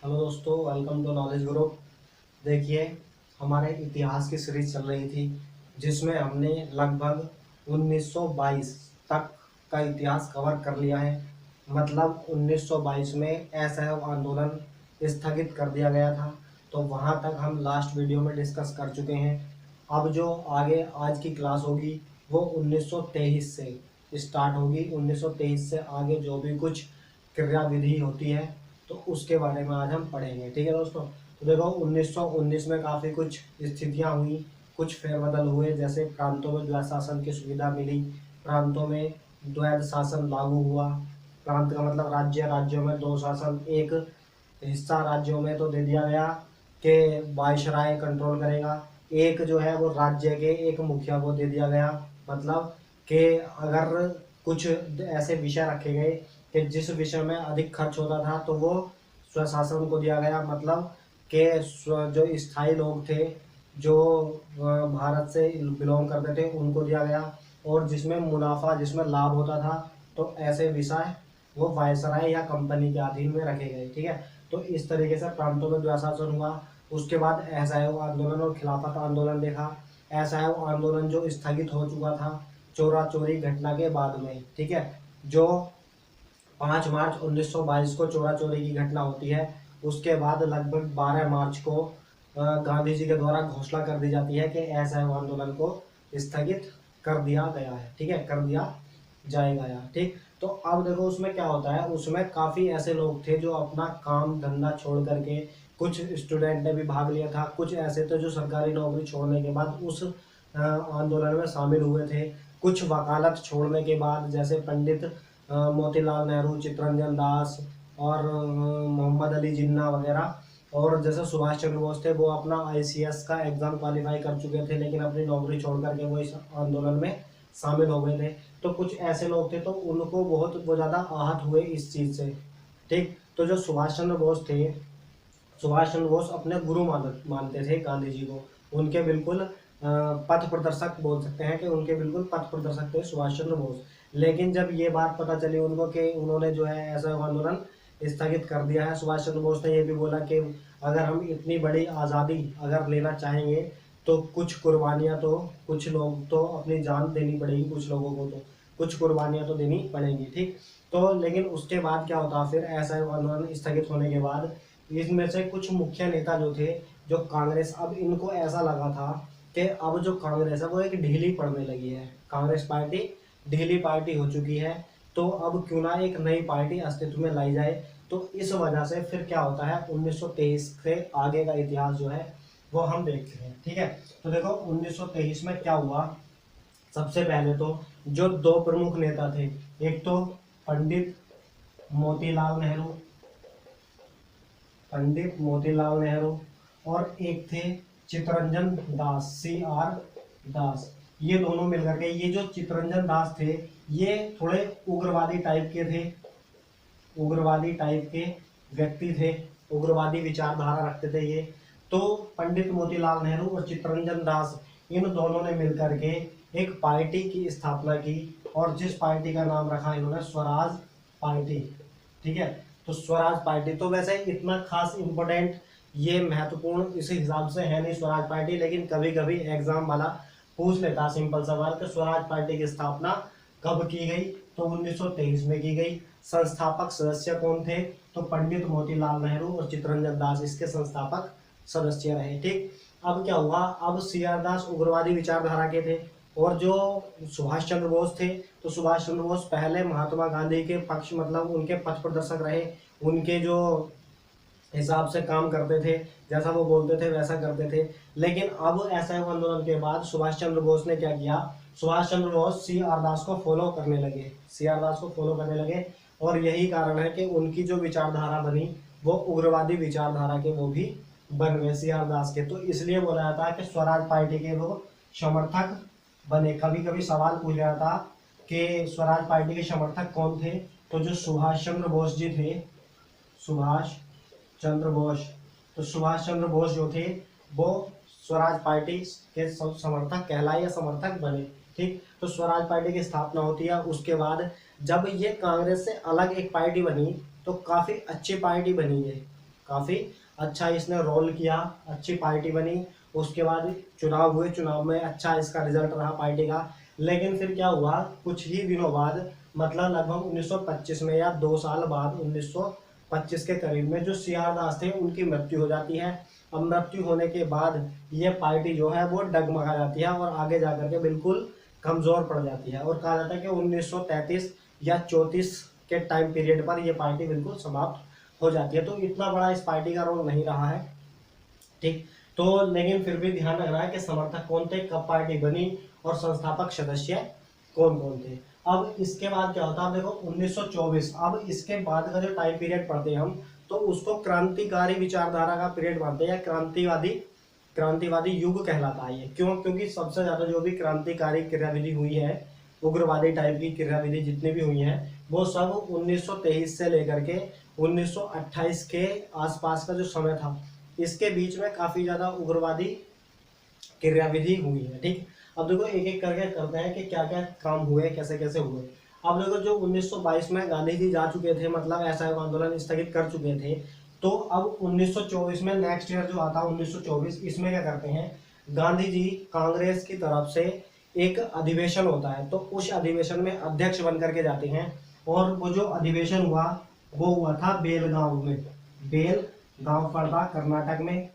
Hello दोस्तों, welcome to knowledge group. देखिए, हमारे इतिहास की सीरीज चल रही थी जिसमें हमने लगभग 1922 तक का इतिहास कवर कर लिया है। मतलब 1922 में असहयोग आंदोलन स्थगित कर दिया गया था, तो वहां तक हम लास्ट वीडियो में डिस्कस कर चुके हैं। अब जो आगे आज की क्लास होगी वो 1923 से स्टार्ट होगी। 1923 से आगे जो भी कुछ क्रियाविधि होती है तो उसके बारे में आज हम पढ़ेंगे। ठीक है दोस्तों। तो देखो, 1919 में काफ़ी कुछ स्थितियां हुई, कुछ फेरबदल हुए। जैसे प्रांतों में द्वैध शासन की सुविधा मिली, प्रांतों में द्वैध शासन लागू हुआ। प्रांत का मतलब राज्य, राज्यों में दो शासन। एक हिस्सा राज्यों में तो दे दिया गया कि वायसराय कंट्रोल करेगा, एक जो है वो राज्य के एक मुखिया को दे दिया गया। मतलब कि अगर कुछ ऐसे विषय रखे गए कि जिस विषय में अधिक खर्च होता था तो वो स्वशासन को दिया गया। मतलब कि जो स्थायी लोग थे, जो भारत से बिलोंग करते थे, उनको दिया गया। और जिसमें मुनाफा, जिसमें लाभ होता था, तो ऐसे विषय वो वायसराय या कंपनी के अधीन में रखे गए। ठीक है। तो इस तरीके से प्रांतों में द्वैशासन हुआ। उसके बाद असहयोग आंदोलन और खिलाफत आंदोलन देखा। असहयोग आंदोलन जो स्थगित हो चुका था चोरा चोरी घटना के बाद में। ठीक है। जो 5 मार्च 1922 को चोरा चोरी की घटना होती है, उसके बाद लगभग 12 मार्च को गांधी जी के द्वारा घोषणा कर दी जाती है कि असहयोग आंदोलन को स्थगित कर दिया गया है। ठीक है, कर दिया जाएगा यार। ठीक। तो अब देखो उसमें क्या होता है, उसमें काफी ऐसे लोग थे जो अपना काम धंधा छोड़ करके, कुछ स्टूडेंट ने भी भाग लिया था, कुछ ऐसे थे जो सरकारी नौकरी छोड़ने के बाद उस आंदोलन में शामिल हुए थे। कुछ वकालत छोड़ने के बाद, जैसे पंडित मोतीलाल नेहरू, चित्तरंजन दास और मोहम्मद अली जिन्ना वगैरह। और जैसे सुभाष चंद्र बोस थे, वो अपना आईसीएस का एग्जाम क्वालिफाई कर चुके थे, लेकिन अपनी नौकरी छोड़ करके वो इस आंदोलन में शामिल हो गए थे। तो कुछ ऐसे लोग थे तो उनको बहुत वो ज़्यादा आहत हुए इस चीज़ से। ठीक। तो जो सुभाष चंद्र बोस थे, सुभाष चंद्र बोस अपने गुरु मानते थे गांधी जी को। उनके बिल्कुल पथ प्रदर्शक बोल सकते हैं कि उनके बिल्कुल पथ प्रदर्शक थे सुभाष चंद्र बोस। लेकिन जब ये बात पता चली उनको कि उन्होंने जो है ऐसा आंदोलन स्थगित कर दिया है, सुभाष चंद्र बोस ने ये भी बोला कि अगर हम इतनी बड़ी आज़ादी अगर लेना चाहेंगे तो कुछ कुर्बानियाँ तो, कुछ लोग तो अपनी जान देनी पड़ेगी, कुछ लोगों को तो कुछ कुर्बानियाँ तो देनी पड़ेंगी। ठीक। तो लेकिन उसके बाद क्या होता, फिर ऐसा आंदोलन स्थगित होने के बाद इसमें से कुछ मुख्य नेता जो थे, जो कांग्रेस, अब इनको ऐसा लगा था कि अब जो कांग्रेस है वो एक ढीली पड़ने लगी है, कांग्रेस पार्टी ढीली पार्टी हो चुकी है, तो अब क्यों ना एक नई पार्टी अस्तित्व में लाई जाए। तो इस वजह से फिर क्या होता है, 1923 से आगे का इतिहास जो है वो हम देखते हैं। ठीक है। तो देखो 1923 में क्या हुआ। सबसे पहले तो जो दो प्रमुख नेता थे, एक तो पंडित मोतीलाल नेहरू, पंडित मोतीलाल नेहरू, और एक थे चित्तरंजन दास, CR दास। ये दोनों मिलकर के, ये जो चित्तरंजन दास थे ये थोड़े उग्रवादी टाइप के थे, उग्रवादी टाइप के व्यक्ति थे, उग्रवादी विचारधारा रखते थे ये। तो पंडित मोतीलाल नेहरू और चित्तरंजन दास, इन दोनों ने मिलकर के एक पार्टी की स्थापना की, और जिस पार्टी का नाम रखा इन्होंने स्वराज पार्टी। ठीक है। तो स्वराज पार्टी तो वैसे इतना खास इंपॉर्टेंट, ये महत्वपूर्ण इस हिसाब से है नहीं स्वराज पार्टी, लेकिन कभी कभी एग्जाम वाला पूछ लेता सिंपल सवाल कि स्वराज पार्टी की स्थापना कब की गई, तो 1923 में की गई। संस्थापक सदस्य कौन थे, तो पंडित मोतीलाल नेहरू और चित्तरंजन दास इसके संस्थापक सदस्य रहे। ठीक। अब क्या हुआ, अब CR दास उग्रवादी विचारधारा के थे, और जो सुभाष चंद्र बोस थे, तो सुभाष चंद्र बोस पहले महात्मा गांधी के पक्ष, मतलब उनके पथ प्रदर्शक रहे, उनके जो हिसाब से काम करते थे, जैसा वो बोलते थे वैसा करते थे। लेकिन अब असहयोग आंदोलन के बाद सुभाष चंद्र बोस ने क्या किया, सुभाष चंद्र बोस CR दास को फॉलो करने लगे, CR दास को फॉलो करने लगे। और यही कारण है कि उनकी जो विचारधारा बनी वो उग्रवादी विचारधारा के वो भी बन गए CR दास के। तो इसलिए बोला जाता है कि स्वराज पार्टी के वो समर्थक बने। कभी कभी सवाल पूछ रहा था कि स्वराज पार्टी के समर्थक कौन थे, तो जो सुभाष चंद्र बोस जी थे, सुभाष चंद्र बोस, तो सुभाष चंद्र बोस जो थे वो स्वराज पार्टी के समर्थक कहलाए या समर्थक बने। ठीक। तो स्वराज पार्टी की स्थापना होती है। उसके बाद जब ये कांग्रेस से अलग एक पार्टी बनी तो काफी अच्छी पार्टी बनी है, काफ़ी अच्छा इसने रोल किया, अच्छी पार्टी बनी। उसके बाद चुनाव हुए, चुनाव में अच्छा इसका रिजल्ट रहा पार्टी का। लेकिन फिर क्या हुआ, कुछ ही दिनों बाद, मतलब लगभग 1925 में या 2 साल बाद 1925 के करीब में जो सीआर दास थे उनकी मृत्यु हो जाती है। अब मृत्यु होने के बाद ये पार्टी जो है वो डगमगा जाती है और आगे जाकर के बिल्कुल कमज़ोर पड़ जाती है। और कहा जाता है कि 1933 या 34 के टाइम पीरियड पर यह पार्टी बिल्कुल समाप्त हो जाती है। तो इतना बड़ा इस पार्टी का रोल नहीं रहा है, ठीक। तो लेकिन फिर भी ध्यान रखना है कि समर्थक कौन थे, कब पार्टी बनी और संस्थापक सदस्य कौन कौन थे। अब इसके बाद क्या होता है, देखो 1924, अब इसके बाद का जो टाइम पीरियड पढ़ते हैं हम, तो उसको क्रांतिकारी विचारधारा का पीरियड मानते हैं, या क्रांतिवादी युग कहलाता है ये। क्यों? क्योंकि सबसे ज्यादा जो भी क्रांतिकारी क्रियाविधि हुई है, उग्रवादी टाइप की क्रियाविधि जितनी भी हुई है, वो सब 1923 से लेकर के 1928 के आसपास का जो समय था, इसके बीच में काफी ज्यादा उग्रवादी क्रियाविधि हुई है, ठीक। अब देखो एक एक करके करते हैं कि क्या क्या काम हुए, कैसे कैसे हुए। अब देखो जो 1922 में गांधी जी जा चुके थे, मतलब असहयोग आंदोलन स्थगित कर चुके थे, तो अब 1924 में नेक्स्ट ईयर जो आता है 1924, इसमें क्या करते हैं, गांधी जी कांग्रेस की तरफ से एक अधिवेशन होता है, तो उस अधिवेशन में अध्यक्ष बन करके जाते हैं। और वो जो अधिवेशन हुआ वो हुआ था बेलगांव में, बेलगांव पड़ता कर्नाटक में।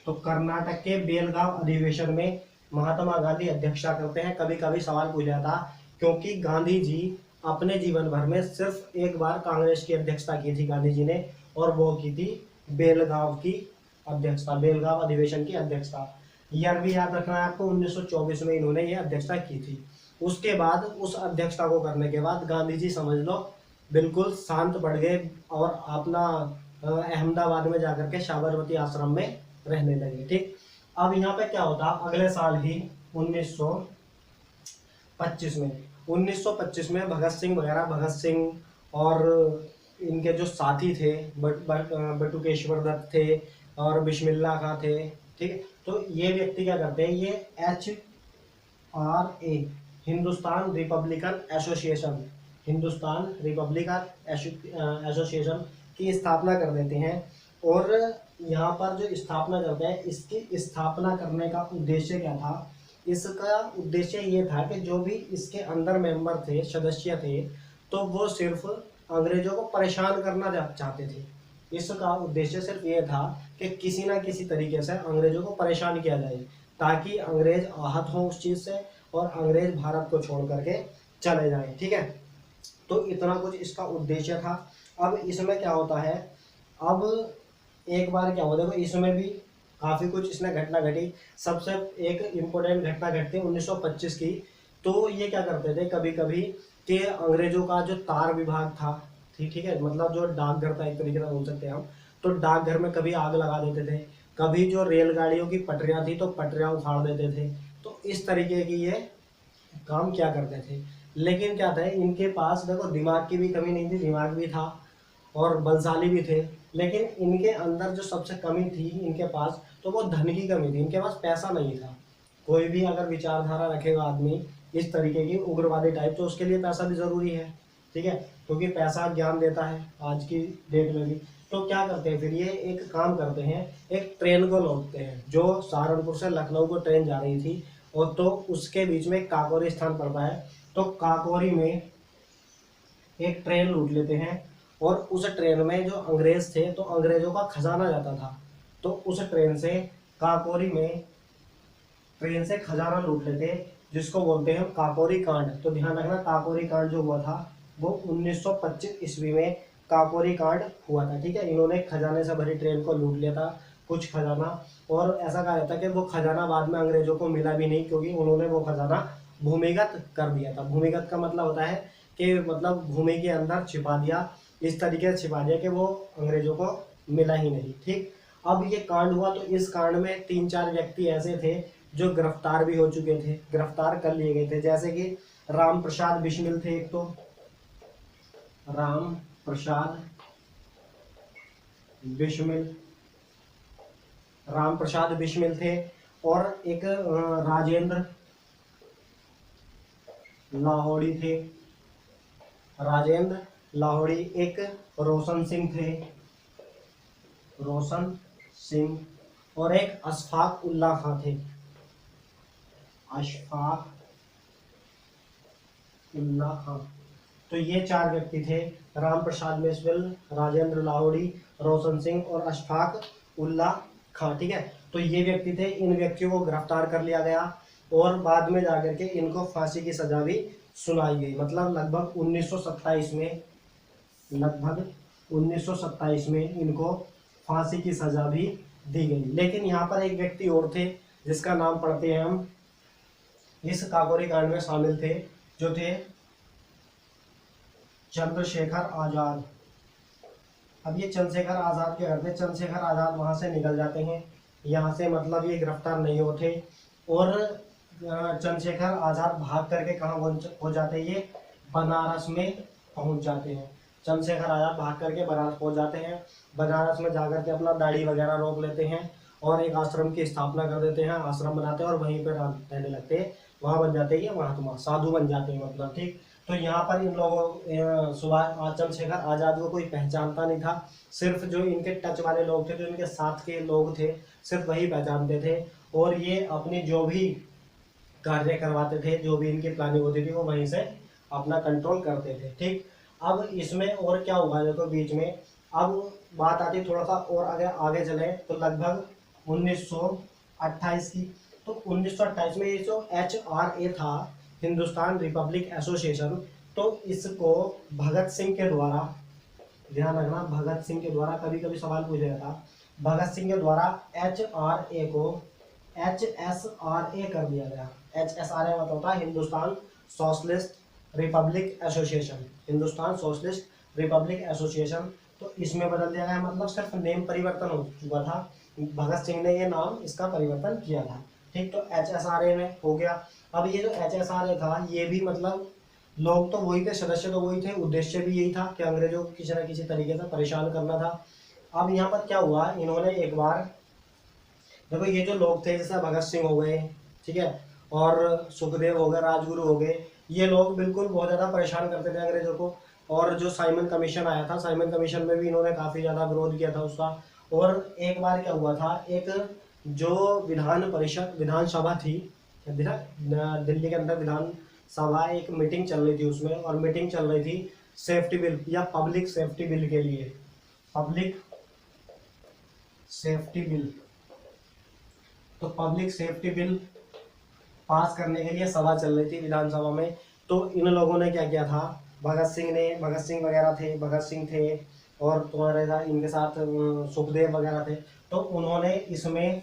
तो कर्नाटक के बेलगांव अधिवेशन में महात्मा गांधी अध्यक्षता करते हैं। कभी कभी सवाल पूछ जाता, क्योंकि गांधी जी अपने जीवन भर में सिर्फ एक बार कांग्रेस की अध्यक्षता की थी गांधी जी ने, और वो की थी बेलगांव की अध्यक्षता, बेलगांव अधिवेशन की अध्यक्षता। ईयर भी याद रखना है आपको, 1924 में इन्होंने ये अध्यक्षता की थी। उसके बाद उस अध्यक्षता को करने के बाद गांधी जी समझ लो बिल्कुल शांत पड़ गए और अपना अहमदाबाद में जाकर के साबरमती आश्रम में रहने लगे, ठीक। अब यहाँ पे क्या होता, अगले साल ही 1925 में भगत सिंह और इनके जो साथी थे, बटुकेश्वर दत्त थे और बिस्मिल्लाह खां थे, ठीक। तो ये व्यक्ति क्या करते हैं, ये HRA, हिंदुस्तान रिपब्लिकन एसोसिएशन की स्थापना कर देते हैं। और यहाँ पर जो स्थापना करते हैं, इसकी स्थापना करने का उद्देश्य क्या था, इसका उद्देश्य ये था कि जो भी इसके अंदर मेंबर थे, सदस्य थे, तो वो सिर्फ अंग्रेजों को परेशान करना चाहते थे। इसका उद्देश्य सिर्फ ये था कि किसी ना किसी तरीके से अंग्रेजों को परेशान किया जाए, ताकि अंग्रेज आहत हो उस चीज से और अंग्रेज भारत को छोड़ करके चले जाएं, ठीक है। तो इतना कुछ इसका उद्देश्य था। अब इसमें क्या होता है, अब एक बार क्या हुआ, देखो इसमें भी काफी कुछ इसने घटना घटी। सबसे एक इम्पोर्टेंट घटना घटती है 1925 की। तो ये क्या करते थे कभी कभी कि अंग्रेजों का जो तार विभाग था, ठीक है, मतलब जो डाकघर था एक तरीके से बोल सकते हैं हम, तो डाकघर में कभी आग लगा देते थे, कभी जो रेलगाड़ियों की पटरियां थी तो पटरियां उखाड़ देते थे। तो इस तरीके की ये काम क्या करते थे। लेकिन क्या था, इनके पास देखो दिमाग की भी कमी नहीं थी, दिमाग भी था और बलशाली भी थे। लेकिन इनके अंदर जो सबसे कमी थी इनके पास, तो वो धन की कमी थी, इनके पास पैसा नहीं था। कोई भी अगर विचारधारा रखेगा आदमी इस तरीके की उग्रवादी टाइप, तो उसके लिए पैसा भी जरूरी है, ठीक है, क्योंकि पैसा ज्ञान देता है आज की डेट में भी। तो क्या करते हैं फिर ये, एक काम करते हैं, एक ट्रेन को लौटते हैं, जो सहारनपुर से लखनऊ को ट्रेन जा रही थी, और तो उसके बीच में काकोरी स्थान पड़ता है, तो काकोरी में एक ट्रेन लूट लेते हैं। और उस ट्रेन में जो अंग्रेज थे, तो अंग्रेजों का खजाना जाता था, तो उस ट्रेन से काकोरी में ट्रेन से खजाना लूट लेते, जिसको बोलते हैं काकोरी कांड। तो ध्यान रखना, काकोरी कांड जो हुआ था वो 1925 ईस्वी में काकोरी कांड हुआ था, ठीक है। इन्होंने खजाने से भरी ट्रेन को लूट लिया था, कुछ खजाना। और ऐसा कहा जाता है कि वो खजाना बाद में अंग्रेजों को मिला भी नहीं, क्योंकि उन्होंने वो खजाना भूमिगत कर दिया था। भूमिगत का मतलब होता है कि मतलब भूमि के अंदर छिपा दिया, इस तरीके से छिपा दिया कि वो अंग्रेजों को मिला ही नहीं, ठीक। अब ये कांड हुआ, तो इस कांड में 3-4 व्यक्ति ऐसे थे जो गिरफ्तार भी हो चुके थे, गिरफ्तार कर लिए गए थे। जैसे कि राम प्रसाद बिस्मिल थे एक, तो राम प्रसाद बिस्मिल, राम प्रसाद बिस्मिल थे। और एक राजेंद्र लाहौड़ी थे, राजेंद्र लाहौड़ी। एक रोशन सिंह थे, रोशन सिंह और एक अशफाक उल्लाह खां थे। अशफाक उल्लाह खां। तो ये 4 व्यक्ति थे, राम प्रसाद बिस्मिल, राजेंद्र लाहोड़ी, रोशन सिंह और अशफाक उल्लाह खां। ठीक है, तो ये व्यक्ति थे। इन व्यक्तियों को गिरफ्तार कर लिया गया और बाद में जाकर के इनको फांसी की सजा भी सुनाई गई। मतलब लगभग 1927 में इनको फांसी की सजा भी दी गई। लेकिन यहाँ पर एक व्यक्ति और थे जिसका नाम पढ़ते हैं हम, इस काकोरी कांड में शामिल थे, जो थे चंद्रशेखर आजाद। अब ये चंद्रशेखर आजाद क्या करते हैं, चंद्रशेखर आजाद वहां से निकल जाते हैं, यहाँ से मतलब ये गिरफ्तार नहीं होते और चंद्रशेखर आजाद भाग करके कहाँ हो जाते हैं, ये बनारस में पहुंच जाते हैं। चंद्रशेखर आजाद भाग करके बनारस पहुंच जाते हैं। बनारस में जाकर के अपना दाढ़ी वगैरह रोक लेते हैं और एक आश्रम की स्थापना कर देते हैं, आश्रम बनाते हैं और वहीं पर रहने लगते हैं। वहाँ बन जाते हैं, महात्मा साधु बन जाते हैं मतलब। ठीक, तो यहाँ पर इन लोगों सुभाष चंद्रशेखर आजाद को कोई पहचानता नहीं था, सिर्फ जो इनके टच वाले लोग थे, जो इनके साथ के लोग थे, सिर्फ वही पहचानते थे और ये अपनी जो भी कार्य करवाते थे, जो भी इनकी प्लानिंग होती थी, वो वहीं से अपना कंट्रोल करते थे। ठीक, अब इसमें और क्या हुआ देखो बीच में, अब बात आती थोड़ा सा और आगे चले तो लगभग 1928 की। तो 1928 में ये जो HRA था, हिंदुस्तान रिपब्लिक एसोसिएशन, तो इसको भगत सिंह के द्वारा, ध्यान रखना, भगत सिंह के द्वारा, कभी कभी सवाल पूछा जाता, भगत सिंह के द्वारा HRA को HSRA कर दिया गया। HSRA मतलब होता है Hindustan socialist Republic association, Hindustan socialist Republic association. तो इसमें बदल दिया गया, मतलब सिर्फ नेम परिवर्तन हो चुका था, भगत सिंह ने ये नाम इसका परिवर्तन किया था। ठीक, तो HSRA में हो गया। अब ये जो HSRA था, ये भी मतलब लोग तो वही थे, सदस्य तो वही थे, उद्देश्य भी यही था कि अंग्रेजों को किसी न किसी तरीके से परेशान करना था। अब यहाँ पर क्या हुआ, इन्होंने एक बार, देखो ये जो लोग थे जैसे भगत सिंह हो गए, ठीक है, और सुखदेव हो गए, राजगुरु हो गए, ये लोग बिल्कुल बहुत ज़्यादा परेशान करते थे अंग्रेजों को। और जो साइमन कमीशन आया था, साइमन कमीशन में भी इन्होंने काफ़ी ज़्यादा विरोध किया था उसका। और एक बार क्या हुआ था, एक जो विधानसभा थी, दिल्ली के अंदर विधानसभा, एक मीटिंग चल रही थी उसमें, और मीटिंग चल रही थी सेफ्टी बिल या पब्लिक सेफ्टी बिल के लिए, पब्लिक सेफ्टी बिल। तो पब्लिक सेफ्टी बिल पास करने के लिए सभा चल रही थी विधानसभा में। तो इन लोगों ने क्या किया था, भगत सिंह वगैरह थे, भगत सिंह थे और तुम्हारे साथ इनके साथ सुखदेव वगैरह थे। तो उन्होंने इसमें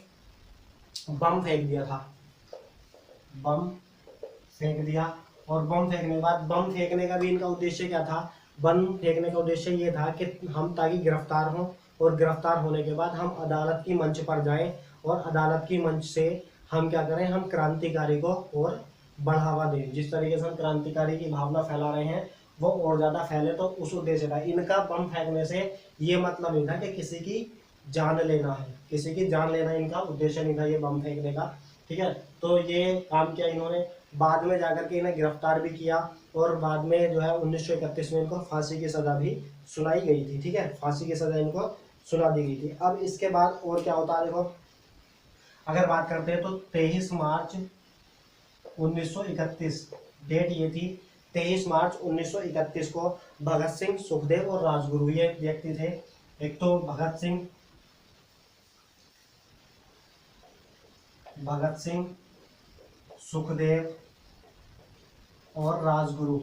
बम फेंक दिया था, बम फेंक दिया। और बम फेंकने के बाद, बम फेंकने का भी इनका उद्देश्य क्या था, बम फेंकने का उद्देश्य ये था कि हम ताकि गिरफ्तार हों, और गिरफ्तार होने के बाद हम अदालत की मंच पर जाएं और अदालत की मंच से हम क्या करें, हम क्रांतिकारी को और बढ़ावा दें। जिस तरीके से हम क्रांतिकारी की भावना फैला रहे हैं वो और ज़्यादा फैले, तो उस उद्देश्य था। इनका बम फेंकने से ये मतलब नहीं था कि किसी की जान लेना है, किसी की जान लेना इनका उद्देश्य नहीं था ये बम फेंकने का। ठीक है, तो ये काम किया इन्होंने। बाद में जाकर के इन्हें गिरफ्तार भी किया और बाद में जो है 1931 में इनको फांसी की सज़ा भी सुनाई गई थी। ठीक है, फांसी की सज़ा इनको सुना दी गई थी। अब इसके बाद और क्या होता है देखो, अगर बात करते हैं तो 23 मार्च 1931 डेट ये थी, 23 मार्च 1931 को भगत सिंह, सुखदेव और राजगुरु ये व्यक्ति थे। एक तो भगत सिंह, सुखदेव और राजगुरु,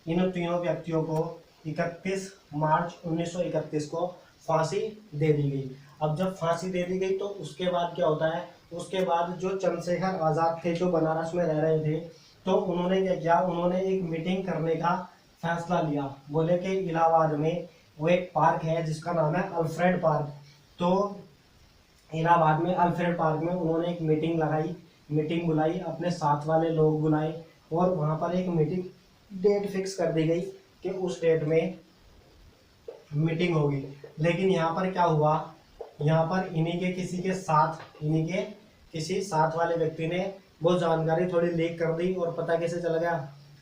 इन तीनों व्यक्तियों को 31 मार्च 1931 को फांसी दे दी गई। अब जब फांसी दे दी गई तो उसके बाद क्या होता है, उसके बाद जो चंद्रशेखर आज़ाद थे, जो बनारस में रह रहे थे, तो उन्होंने क्या किया, उन्होंने एक मीटिंग करने का फैसला लिया। बोले कि इलाहाबाद में वो एक पार्क है जिसका नाम है अल्फ्रेड पार्क। तो इलाहाबाद में अल्फ्रेड पार्क में उन्होंने एक मीटिंग बुलाई, अपने साथ वाले लोग बुलाए और वहाँ पर एक मीटिंग डेट फिक्स कर दी गई कि उस डेट में मीटिंग होगी। लेकिन यहाँ पर क्या हुआ, यहाँ पर इन्हीं के किसी साथ वाले व्यक्ति ने वो जानकारी थोड़ी लीक कर दी। और पता कैसे चला गया,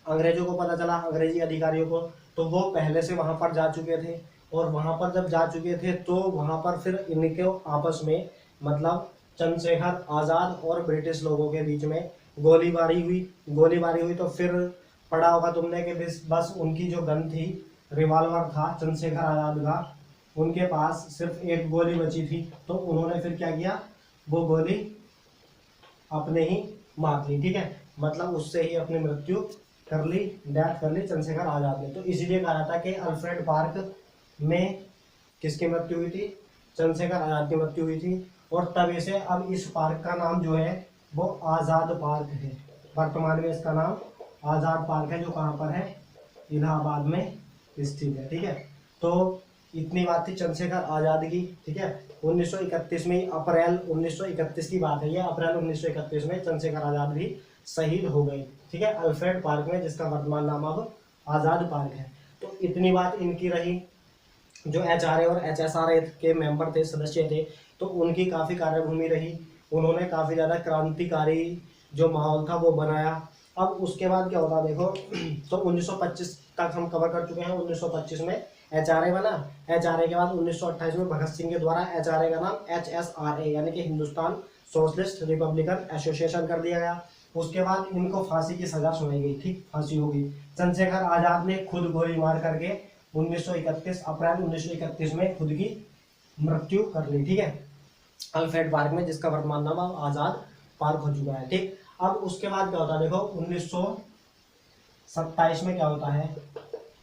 अंग्रेजों को पता चला, अंग्रेजी अधिकारियों को। तो वो पहले से वहाँ पर जा चुके थे और वहां पर जब जा चुके थे तो वहां पर फिर इनके आपस में मतलब चंद्रशेखर आजाद और ब्रिटिश लोगों के बीच में गोलीबारी हुई तो फिर पढ़ा होगा तुमने कि बस उनकी जो गन थी, रिवॉल्वर था चंद्रशेखर आजाद का, उनके पास सिर्फ एक गोली बची थी, तो उन्होंने फिर क्या किया, वो गोली अपने ही मार ली। ठीक है, मतलब उससे ही अपनी मृत्यु कर ली, डेथ कर ली चंद्रशेखर आजाद ने। तो इसीलिए कहा जाता है कि अल्फ्रेड पार्क में किसकी मृत्यु हुई थी, चंद्रशेखर आजाद की मृत्यु हुई थी। और तभी से अब इस पार्क का नाम जो है वो आज़ाद पार्क है। वर्तमान में इसका नाम आज़ाद पार्क है, जो कहाँ पर है, इलाहाबाद में स्थित है। ठीक है, तो इतनी बात थी चंद्रशेखर आजाद की। ठीक है, 1931 में, अप्रैल 1931 की बात है ये, अप्रैल 1931 में चंद्रशेखर आजाद भी शहीद हो गए। ठीक है, अल्फ्रेड पार्क में, जिसका वर्तमान नाम अब आजाद पार्क है। तो इतनी बात इनकी रही। जो एचआरए और एचएसआरए के मेंबर थे, सदस्य थे, तो उनकी काफ़ी कार्यभूमि रही। उन्होंने काफ़ी ज़्यादा क्रांतिकारी जो माहौल था वो बनाया। अब उसके बाद क्या होता देखो, तो 1925 तक हम कवर कर चुके हैं। 1925 में एचआरए बना। एचआरए के बाद 1928 में भगत सिंह के द्वारा एचआरए का नाम एचएसआरए यानी कि हिंदुस्तान सोशलिस्ट रिपब्लिकन एसोसिएशन कर दिया गया। उसके बाद इनको फांसी की सजा सुनाई गई। ठीक, फांसी होगी। चंद्रशेखर आजाद ने खुद गोली मार करके 1931 अप्रैल 1931 में खुद की मृत्यु कर ली। ठीक है, अल्फ्रेड पार्क में, जिसका वर्तमान नाम अब आजाद पार्क हो चुका है। ठीक, अब उसके बाद क्या होता है देखो, 1927 में क्या होता है।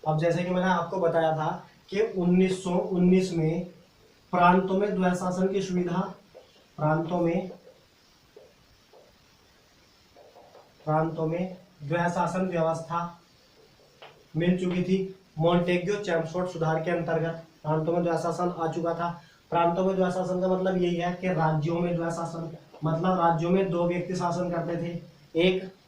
अब जैसे कि मैंने आपको बताया था कि 1919 में प्रांतों में द्वैध शासन की सुविधा, प्रांतों में द्वैध शासन व्यवस्था मिल चुकी थी। मॉन्टेग्यू चैम्सफोर्ड सुधार के अंतर्गत प्रांतों में द्वैध शासन आ चुका था। प्रांतों में द्वैध शासन का मतलब यही है कि राज्यों में द्वैध शासन, मतलब राज्यों में दो व्यक्ति शासन करते थे।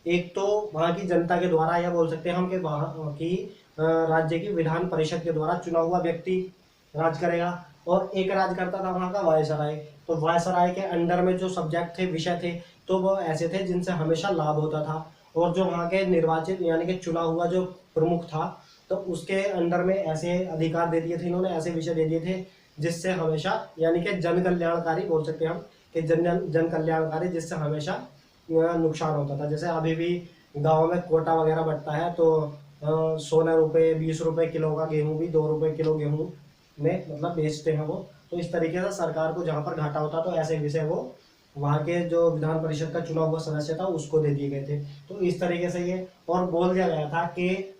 एक तो वहाँ की जनता के द्वारा, या बोल सकते हैं हम कि वहाँ की राज्य की विधान परिषद के द्वारा चुना हुआ व्यक्ति राज करेगा, और एक राज करता था वहाँ का वायसराय। तो वायसराय के अंडर में जो सब्जेक्ट थे, विषय थे, तो वो ऐसे थे जिनसे हमेशा लाभ होता था। और जो वहाँ के निर्वाचित यानी कि चुना हुआ जो प्रमुख था, तो उसके अंडर में ऐसे अधिकार दे दिए थे इन्होंने, ऐसे विषय दे दिए थे जिससे हमेशा, यानी कि जन कल्याणकारी बोल सकते हैं हम कि जन कल्याणकारी, जिससे हमेशा नुकसान होता था। जैसे अभी भी गाँव में कोटा वगैरह बढ़ता है, तो 16 रुपये 20 रुपये किलो का गेहूँ भी 2 रुपये किलो गेहूँ में मतलब बेचते हैं वो। तो इस तरीके से सरकार को जहाँ पर घाटा होता तो ऐसे विषय वो वहाँ के जो विधान परिषद का चुना हुआ सदस्य था उसको दे दिए गए थे। तो इस तरीके से ये, और बोल दिया गया था कि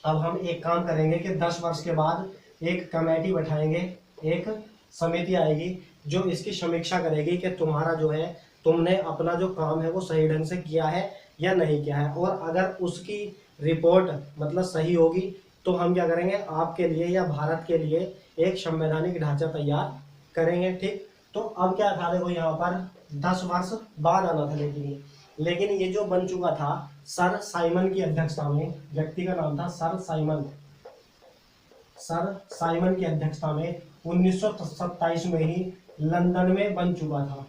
अब हम एक काम करेंगे कि 10 वर्ष के बाद एक कमेटी बैठाएंगे, एक समिति आएगी जो इसकी समीक्षा करेगी कि तुम्हारा जो है, तुमने अपना जो काम है वो सही ढंग से किया है या नहीं किया है। और अगर उसकी रिपोर्ट मतलब सही होगी तो हम क्या करेंगे, आपके लिए या भारत के लिए एक संवैधानिक ढांचा तैयार करेंगे। ठीक, तो अब क्या था देखो, यहाँ पर 10 वर्ष बाद आना था, लेकिन ये जो बन चुका था सर साइमन की अध्यक्षता में, व्यक्ति का नाम था सर साइमन की अध्यक्षता में 1927 में ही लंदन में बन चुका था।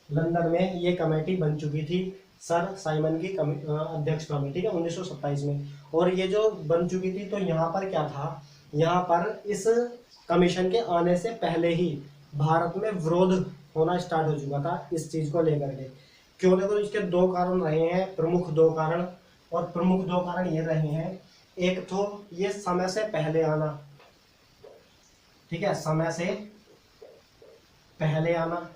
लंदन में ये कमेटी बन चुकी थी सर साइमन की अध्यक्षता में। ठीक है, 1927 में। और ये जो बन चुकी थी, तो यहाँ पर क्या था, यहाँ पर इस कमीशन के आने से पहले ही भारत में विरोध होना स्टार्ट हो चुका था इस चीज को लेकर के। क्यों, देखो इसके दो कारण रहे हैं, प्रमुख दो कारण। और प्रमुख दो कारण ये रहे हैं, एक तो ये समय से पहले आना। ठीक है, समय से पहले आना,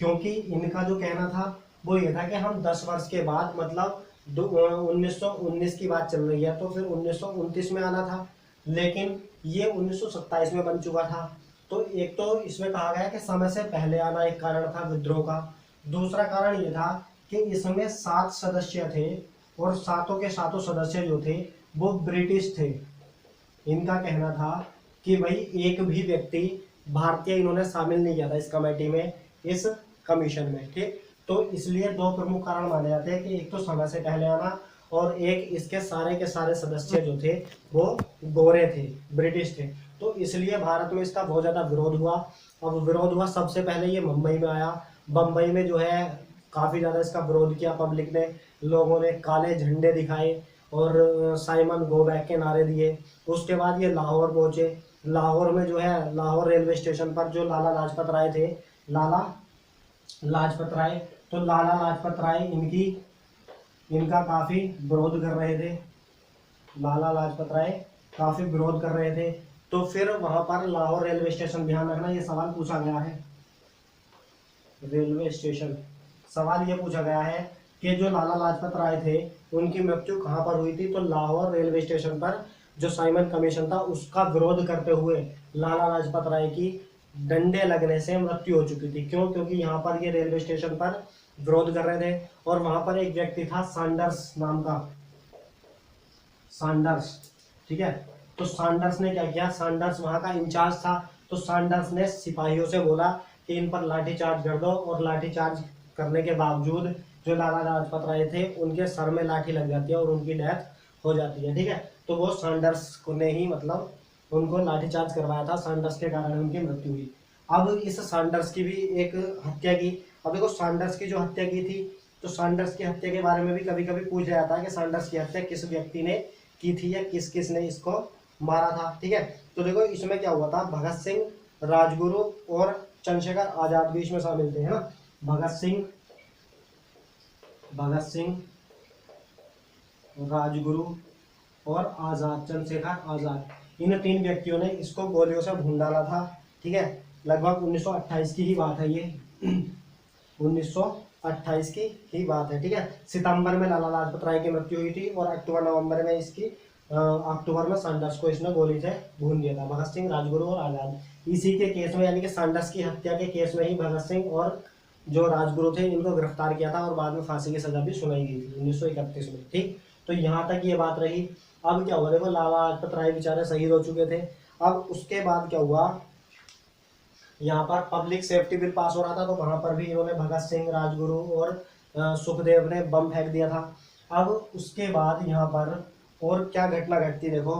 क्योंकि इनका जो कहना था वो ये था कि हम 10 वर्ष के बाद, मतलब 1919 की बात चल रही है, तो फिर 1929 में आना था, लेकिन ये 1927 में बन चुका था। तो एक तो इसमें कहा गया कि समय से पहले आना एक कारण था विद्रोह का। दूसरा कारण ये था कि इसमें 7 सदस्य थे, और सातों के सातों सदस्य जो थे वो ब्रिटिश थे। इनका कहना था कि भाई एक भी व्यक्ति भारतीय इन्होंने शामिल नहीं किया था इस कमेटी में, इस कमीशन में। ठीक, तो इसलिए दो प्रमुख कारण माने जाते हैं कि एक तो समय से पहले आना, और एक इसके सारे के सारे सदस्य जो थे वो गोरे थे, ब्रिटिश थे। तो इसलिए भारत में इसका बहुत ज़्यादा विरोध हुआ। अब विरोध हुआ, सबसे पहले ये मुंबई में आया। बम्बई में जो है काफ़ी ज़्यादा इसका विरोध किया पब्लिक ने, लोगों ने काले झंडे दिखाए और साइमन गो बैक के नारे दिए। उसके बाद ये लाहौर पहुँचे। लाहौर में जो है, लाहौर रेलवे स्टेशन पर जो लाला लाजपत राय थे, लाला लाजपत राय, तो लाला लाजपत राय इनका काफ़ी विरोध कर रहे थे। लाला लाजपत राय काफ़ी विरोध कर रहे थे। तो फिर वहाँ पर लाहौर रेलवे स्टेशन, ध्यान रखना ये सवाल पूछा गया है, रेलवे स्टेशन सवाल ये पूछा गया है कि जो लाला लाजपत राय थे उनकी मृत्यु कहाँ पर हुई थी, तो लाहौर रेलवे स्टेशन पर जो साइमन कमीशन था उसका विरोध करते हुए लाला लाजपत राय की डंडे लगने से मृत्यु हो चुकी थी। क्यों? क्योंकि यहाँ पर ये रेलवे स्टेशन पर विरोध कर रहे थे और वहां पर एक व्यक्ति था सैंडर्स नाम का, सैंडर्स, ठीक है। तो सैंडर्स ने क्या किया, सैंडर्स वहां का इंचार्ज था, तो सैंडर्स ने सिपाहियों से बोला कि इन पर लाठीचार्ज कर दो, और लाठीचार्ज करने के बावजूद जो लाला लाजपत राय थे उनके सर में लाठी लग जाती है और उनकी डेथ हो जाती है, ठीक है। तो वो सैंडर्स को ने ही मतलब उनको लाठीचार्ज करवाया था, सैंडर्स के कारण उनकी मृत्यु हुई। अब इस सैंडर्स की भी एक हत्या की। अब देखो सैंडर्स की जो हत्या की थी, तो सैंडर्स की हत्या के बारे में भी कभी कभी पूछ जाता है कि सैंडर्स की हत्या किस व्यक्ति ने की थी या किस किस ने इसको मारा था, ठीक है। तो देखो इसमें क्या हुआ था, भगत सिंह, राजगुरु और चंद्रशेखर आजाद भी इसमें शामिल थे, है ना। भगत सिंह, राजगुरु और आजाद, चंद्रशेखर आजाद, इन 3 व्यक्तियों ने इसको गोलियों से भून डाला था, ठीक है। लगभग 1928 की ही बात है ये 1928 की ही बात है, ठीक है। सितंबर में लाला लाजपत राय की मृत्यु हुई थी और अक्टूबर नवंबर में अक्टूबर में सैंडर्स को इसने गोली से भून दिया था, भगत सिंह, राजगुरु और आजाद। इसी के केस में, यानी कि सैंडर्स की हत्या के केस में ही भगत सिंह और जो राजगुरु थे इनको गिरफ्तार किया था और बाद में फांसी की सजा भी सुनाई गई थी 1931 में, ठीक। तो यहाँ तक ये बात रही। अब क्या हुआ, देखो लाला लाजपत राय बेचारे शहीद हो चुके थे। अब उसके बाद क्या हुआ, यहाँ पर पब्लिक सेफ्टी बिल पास हो रहा था, तो वहां पर भी इन्होंने भगत सिंह, राजगुरु और सुखदेव ने बम फेंक दिया था। अब उसके बाद यहाँ पर और क्या घटना घटती देखो।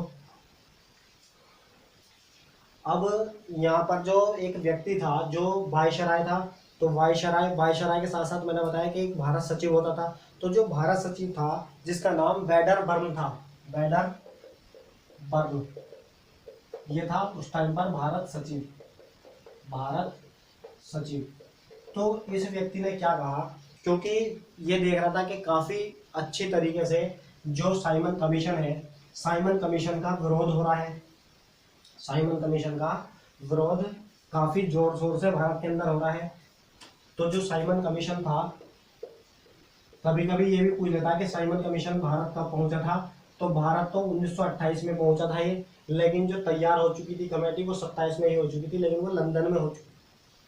अब यहाँ पर जो एक व्यक्ति था जो वायसराय था, तो वायसराय के साथ साथ मैंने बताया कि एक भारत सचिव होता था। तो जो भारत सचिव था जिसका नाम वेडरबर्न था, वेडरबर्न, ये था उस टाइम पर भारत सचिव। तो इस व्यक्ति ने क्या कहा, क्योंकि ये देख रहा था कि काफी अच्छी तरीके से जो साइमन कमीशन है, साइमन कमीशन का विरोध हो रहा है, साइमन कमीशन का विरोध काफी जोर शोर से भारत के अंदर हो रहा है। तो जो साइमन कमीशन था, कभी कभी ये भी पूछ लेता है कि साइमन कमीशन भारत कब पहुंचा था, तो भारत तो 1928 में पहुंचा था ये, लेकिन जो तैयार हो चुकी थी कमेटी वो 27 में ही हो चुकी थी, लेकिन वो लंदन में हो चुकी,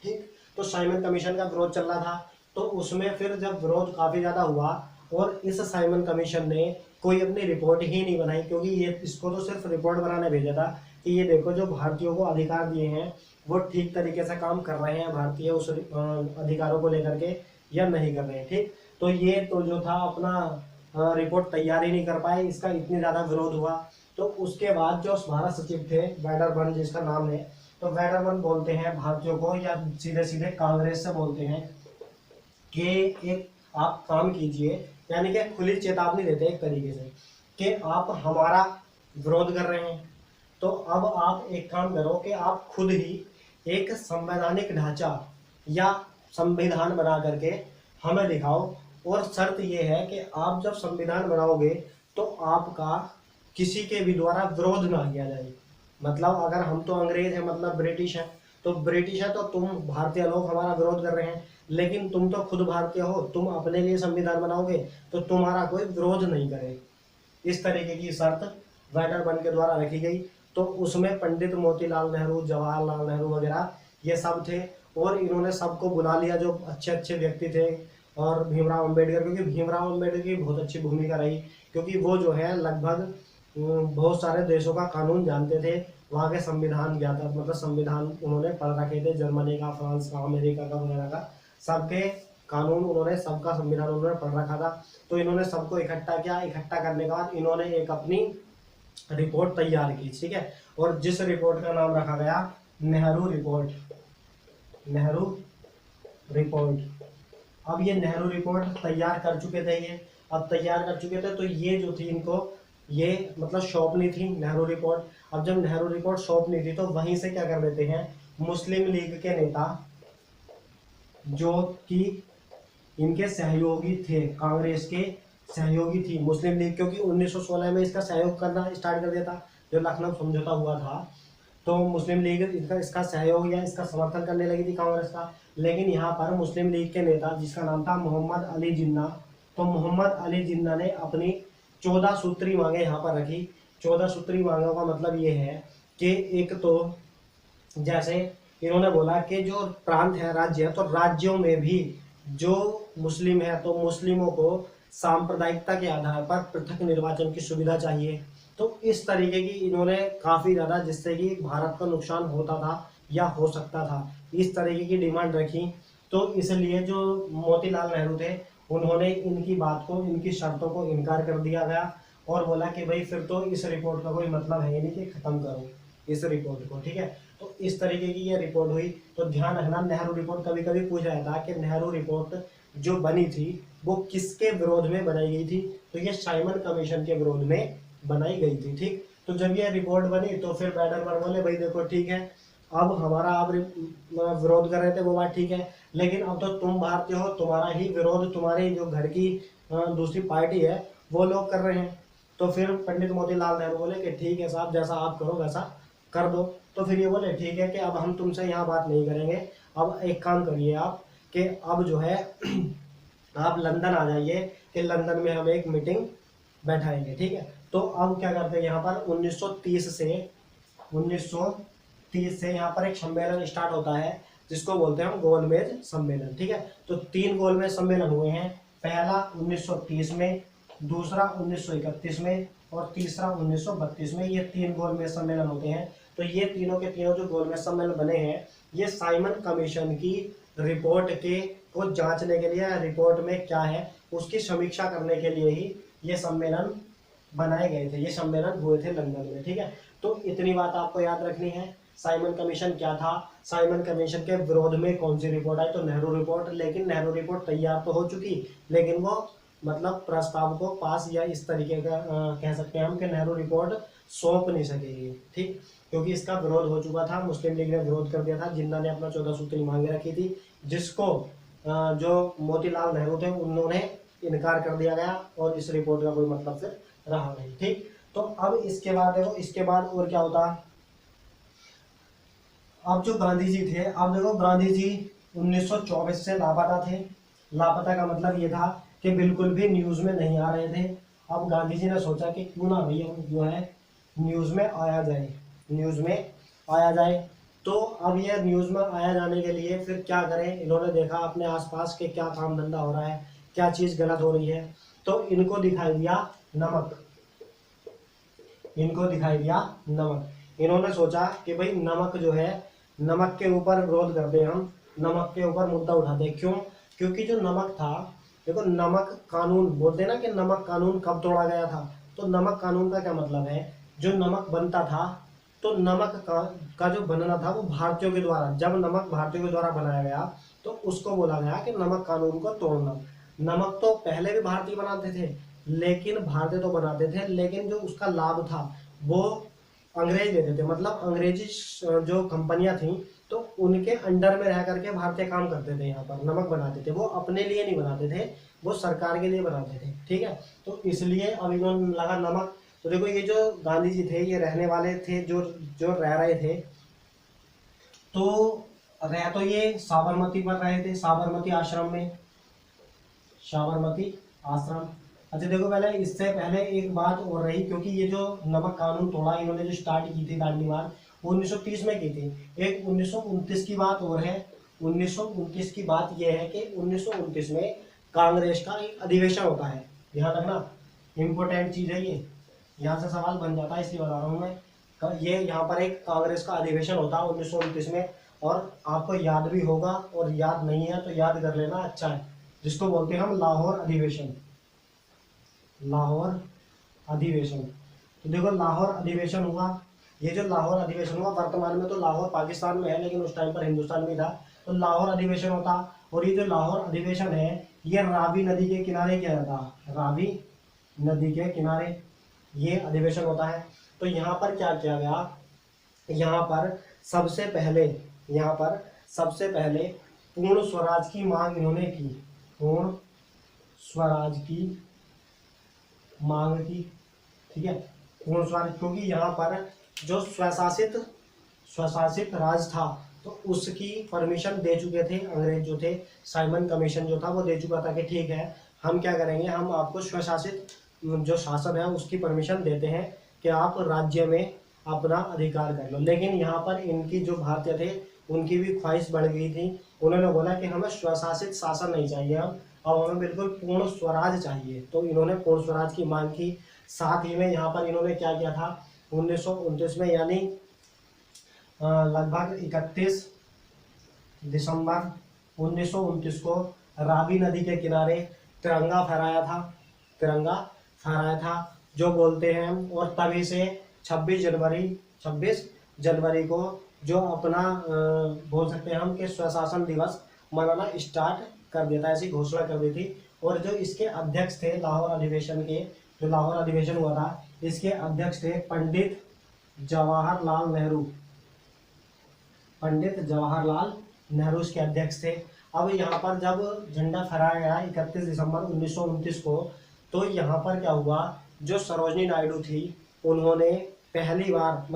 ठीक। तो साइमन कमीशन का विरोध चल रहा था, तो उसमें फिर जब विरोध काफी ज्यादा हुआ और इस साइमन कमीशन ने कोई अपनी रिपोर्ट ही नहीं बनाई, क्योंकि ये इसको तो सिर्फ रिपोर्ट बनाने भेजा था कि ये देखो जो भारतीयों को अधिकार दिए हैं वो ठीक तरीके से काम कर रहे हैं, भारतीय उस अधिकारों को लेकर के या नहीं कर रहे हैं, ठीक। तो ये तो जो था अपना रिपोर्ट तैयार ही नहीं कर पाए, इसका इतनी ज्यादा विरोध हुआ। तो उसके बाद जो भारत सचिव थे वेडरबर्न जिसका नाम है, तो वेडरबर्न बोलते हैं भारतीयों को, या सीधे सीधे कांग्रेस से बोलते हैं कि एक आप काम कीजिए, यानी कि खुली चेतावनी देते हैं एक तरीके से कि आप हमारा विरोध कर रहे हैं, तो अब आप एक काम करो कि आप खुद ही एक संवैधानिक ढांचा या संविधान बना करके हमें दिखाओ, और शर्त ये है कि आप जब संविधान बनाओगे तो आपका किसी के भी द्वारा विरोध ना किया जाए। मतलब अगर हम तो अंग्रेज हैं, मतलब ब्रिटिश है, तो ब्रिटिश है तो तुम भारतीय लोग हमारा विरोध कर रहे हैं, लेकिन तुम तो खुद भारतीय हो, तुम अपने लिए संविधान बनाओगे तो तुम्हारा कोई विरोध नहीं करे। इस तरीके की शर्त वेडरबर्न के द्वारा रखी गई। तो उसमें पंडित मोतीलाल नेहरू, जवाहरलाल नेहरू वगैरह ये सब थे, और इन्होंने सबको बुला लिया जो अच्छे अच्छे व्यक्ति थे, और भीमराव अंबेडकर, क्योंकि भीमराव अंबेडकर की बहुत अच्छी भूमिका रही, क्योंकि वो जो है लगभग बहुत सारे देशों का कानून जानते थे, वहाँ के संविधान ज्ञाता, मतलब संविधान उन्होंने पढ़ रखे थे, जर्मनी का, फ्रांस का, अमेरिका का वगैरह का, सबके कानून उन्होंने, सबका संविधान उन्होंने पढ़ रखा था। तो इन्होंने सबको इकट्ठा किया, इकट्ठा करने के बाद इन्होंने एक अपनी रिपोर्ट तैयार की, ठीक है। और जिस रिपोर्ट का नाम रखा गया नेहरू रिपोर्ट, नेहरू रिपोर्ट। अब ये नेहरू रिपोर्ट तैयार कर चुके थे, ये अब तैयार कर चुके थे, तो ये जो थी इनको ये मतलब सौंपनी थी नेहरू रिपोर्ट। अब जब नेहरू रिपोर्ट सौंप नहीं थी तो वहीं से क्या कर देते हैं, मुस्लिम लीग के नेता जो कि इनके सहयोगी थे, कांग्रेस के सहयोगी थी मुस्लिम लीग, क्योंकि 1916 में इसका सहयोग करना स्टार्ट कर दिया था, जो लखनऊ समझौता हुआ था, तो मुस्लिम लीग इसका सहयोग या इसका समर्थन करने लगी थी कांग्रेस का। लेकिन यहाँ पर मुस्लिम लीग के नेता जिसका नाम था मोहम्मद अली जिन्ना, तो मोहम्मद अली जिन्ना ने अपनी 14 सूत्री मांगे यहाँ पर रखी। 14 सूत्री मांगों का मतलब ये है कि एक तो जैसे इन्होंने बोला कि जो प्रांत है, राज्य है, तो राज्यों में भी जो मुस्लिम है तो मुस्लिमों को सांप्रदायिकता के आधार पर पृथक निर्वाचन की सुविधा चाहिए। तो इस तरीके की इन्होंने काफी ज्यादा, जिससे कि भारत को नुकसान होता था या हो सकता था, इस तरीके की डिमांड रखी। तो इसलिए जो मोतीलाल नेहरू थे उन्होंने इनकी बात को, इनकी शर्तों को इनकार कर दिया गया और बोला कि भाई फिर तो इस रिपोर्ट का कोई मतलब है ही नहीं, कि खत्म करो इस रिपोर्ट को, ठीक है। तो इस तरीके की ये रिपोर्ट हुई। तो ध्यान रखना, नेहरू रिपोर्ट कभी कभी पूछा जाता है कि नेहरू रिपोर्ट जो बनी थी वो किसके विरोध में बनाई गई थी, तो ये साइमन कमीशन के विरोध में बनाई गई थी, ठीक। तो जब ये रिपोर्ट बनी तो फिर बैडरबर्ग बोले भाई देखो ठीक है, अब हमारा आप विरोध कर रहे थे वो बात ठीक है, लेकिन अब तो तुम भारतीय हो, तुम्हारा ही विरोध तुम्हारे जो घर की दूसरी पार्टी है वो लोग कर रहे हैं। तो फिर पंडित मोतीलाल नेहरू बोले कि ठीक है साहब, जैसा आप करो वैसा कर दो। तो फिर ये बोले ठीक है कि अब हम तुमसे यहाँ बात नहीं करेंगे, अब एक काम करिए आप कि अब जो है आप लंदन आ जाइए, कि लंदन में हम एक मीटिंग बैठाएंगे, ठीक है। तो अब क्या करते हैं, यहाँ पर 1930 से यहाँ पर एक सम्मेलन स्टार्ट होता है जिसको बोलते हैं हम गोलमेज सम्मेलन, ठीक है। तो 3 गोलमेज सम्मेलन हुए हैं, पहला 1930 में, दूसरा 1931 में और तीसरा 1932 में। ये 3 गोलमेज सम्मेलन होते हैं। तो ये तीनों के तीनों जो गोलमेज सम्मेलन बने हैं, ये साइमन कमीशन की रिपोर्ट के को जांचने के लिए, रिपोर्ट में क्या है उसकी समीक्षा करने के लिए ही ये सम्मेलन बनाए गए थे, ये सम्मेलन हुए थे लंदन में, ठीक है। तो इतनी बात आपको याद रखनी है। साइमन कमीशन क्या था, साइमन कमीशन के विरोध में कौन सी रिपोर्ट आई, तो नेहरू रिपोर्ट। लेकिन नेहरू रिपोर्ट तैयार तो हो चुकी, लेकिन वो मतलब प्रस्ताव को पास या इस तरीके का कह सकते हैं हम कि नेहरू रिपोर्ट सौंप नहीं सकेगी, ठीक, क्योंकि इसका विरोध हो चुका था, मुस्लिम लीग ने विरोध कर दिया था, जिन्ना ने अपना 14 सूत्री मांगे रखी थी, जिसको जो मोतीलाल नेहरू थे उन्होंने इनकार कर दिया गया और इस रिपोर्ट का कोई मतलब फिर रहा नहीं, ठीक। तो अब इसके बाद देखो, इसके बाद और क्या होता, अब जो गांधी जी थे, अब देखो गांधी जी 1924 से लापता थे। लापता का मतलब ये था कि बिल्कुल भी न्यूज में नहीं आ रहे थे। अब गांधी जी ने सोचा कि क्यों ना भैया जो है न्यूज में आया जाए, न्यूज में आया जाए। तो अब ये न्यूज में आया जाने के लिए फिर क्या करें, इन्होंने देखा अपने आसपास के क्या काम धंधा हो रहा है, क्या चीज गलत हो रही है, तो इनको दिखाई दिया नमक, इनको दिखाई दिया नमक। इन्होंने सोचा कि भाई नमक जो है, नमक के ऊपर विरोध करते हैं हम, नमक के ऊपर मुद्दा उठाते। क्यों, क्योंकि जो नमक था, देखो नमक कानून बोलते हैं ना कि नमक कानून कब तोड़ा गया था, तो नमक कानून का क्या मतलब है, जो नमक बनता था, तो नमक का जो बनना था वो भारतीयों के द्वारा, जब नमक भारतीयों के द्वारा बनाया गया तो उसको बोला गया कि नमक कानून को तोड़ना। नमक तो पहले भी भारतीय बनाते थे, लेकिन भारतीय तो बनाते थे, लेकिन जो उसका लाभ था वो अंग्रेज देते थे, मतलब अंग्रेजी जो कंपनियां थी तो उनके अंडर में रह करके भारतीय काम करते थे, यहाँ पर नमक बनाते थे, वो अपने लिए नहीं बनाते थे, वो सरकार के लिए बनाते थे, ठीक है। तो इसलिए अब इन्होंने लगा नमक। तो देखो ये जो गांधी जी थे ये रहने वाले थे, जो जो रह रहे थे, तो रह तो ये साबरमती पर रहे थे, साबरमती आश्रम में, साबरमती आश्रम। अच्छा देखो, पहले इससे पहले एक बात और रही, क्योंकि ये जो नमक कानून तोड़ा इन्होंने जो स्टार्ट की थी दांडी मार्च 1930 में की थी, एक 1929 की बात और है। 1929 की बात यह है कि 1929 में कांग्रेस का एक अधिवेशन होता है, ध्यान रखना, इम्पोर्टेंट चीज है ये, यहाँ से सवाल बन जाता है इसलिए बता रहा हूँ मैं। ये यहाँ पर एक कांग्रेस का अधिवेशन होता है 1929 में, और आपको याद भी होगा, और याद नहीं है तो याद कर लेना, अच्छा है, जिसको बोलते हैं हम लाहौर अधिवेशन, लाहौर अधिवेशन। तो देखो लाहौर अधिवेशन हुआ, ये जो लाहौर अधिवेशन हुआ, वर्तमान में तो लाहौर पाकिस्तान में है, लेकिन उस टाइम पर हिंदुस्तान में था, तो लाहौर अधिवेशन होता। और ये जो लाहौर अधिवेशन है ये रावी नदी के किनारे किया जाता, रावी नदी के किनारे ये अधिवेशन होता है। तो यहाँ पर क्या किया गया, यहाँ पर सबसे पहले पूर्ण स्वराज की मांग इन्होंने की, पूर्ण स्वराज की मांग की, ठीक है, पूर्ण स्वराज, क्योंकि यहाँ पर जो स्वशासित राज था तो उसकी परमिशन दे चुके थे अंग्रेज जो थे, साइमन कमीशन जो था वो दे चुका था कि ठीक है हम क्या करेंगे, हम आपको स्वशासित जो शासन है उसकी परमिशन देते हैं कि आप राज्य में अपना अधिकार कर लो। लेकिन यहाँ पर इनकी जो भारतीय थे उनकी भी ख्वाहिश बढ़ गई थी, उन्होंने बोला कि हमें स्वशासित शासन नहीं चाहिए, अब हमें बिल्कुल पूर्ण स्वराज चाहिए। तो इन्होंने पूर्ण स्वराज की मांग की। साथ ही में यहाँ पर इन्होंने क्या किया था, 1929 में यानी लगभग 31 दिसंबर 1929 को रावी नदी के किनारे तिरंगा फहराया था जो बोलते हैं हम। और तभी से 26 जनवरी को जो अपना बोल सकते हैं हम कि स्वशासन दिवस मनाना स्टार्ट कर दिया था, ऐसी घोषणा कर दी थी। और जो इसके अध्यक्ष थे लाहौर अधिवेशन के, जो लाहौर अधिवेशन हुआ था इसके अध्यक्ष थे पंडित जवाहरलाल नेहरू इसके अध्यक्ष थे। अब यहाँ पर जब झंडा फहराया गया 31 दिसंबर 1929 को, तो यहाँ पर क्या हुआ, जो सरोजनी नायडू थी उन्होंने पहली बार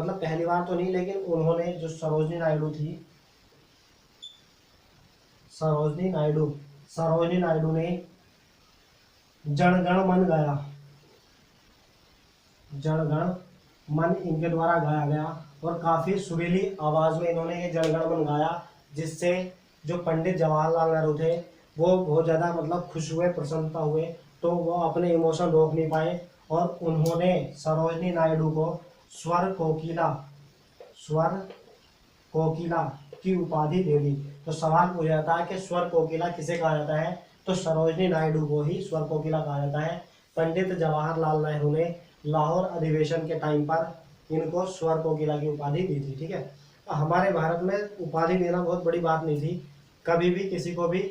तो नहीं, लेकिन उन्होंने जो सरोजनी नायडू ने जनगण मन इनके द्वारा गाया गया और काफी सुरीली आवाज में इन्होंने ये जनगण मन गाया, जिससे जो पंडित जवाहरलाल नेहरू थे वो बहुत ज्यादा खुश हुए, प्रसन्नता हुए। तो वो अपने इमोशन रोक नहीं पाए और उन्होंने सरोजनी नायडू को स्वर कोकिला की उपाधि दे दी। तो सवाल पूछा जाता है कि स्वर कोकिला किसे कहा जाता है, तो सरोजनी नायडू को ही स्वर कोकिला कहा जाता है। पंडित जवाहरलाल नेहरू ने लाहौर अधिवेशन के टाइम पर इनको स्वर कोकिला की उपाधि दी थी, ठीक है। हमारे भारत में उपाधि देना बहुत बड़ी बात नहीं थी, कभी भी किसी को भी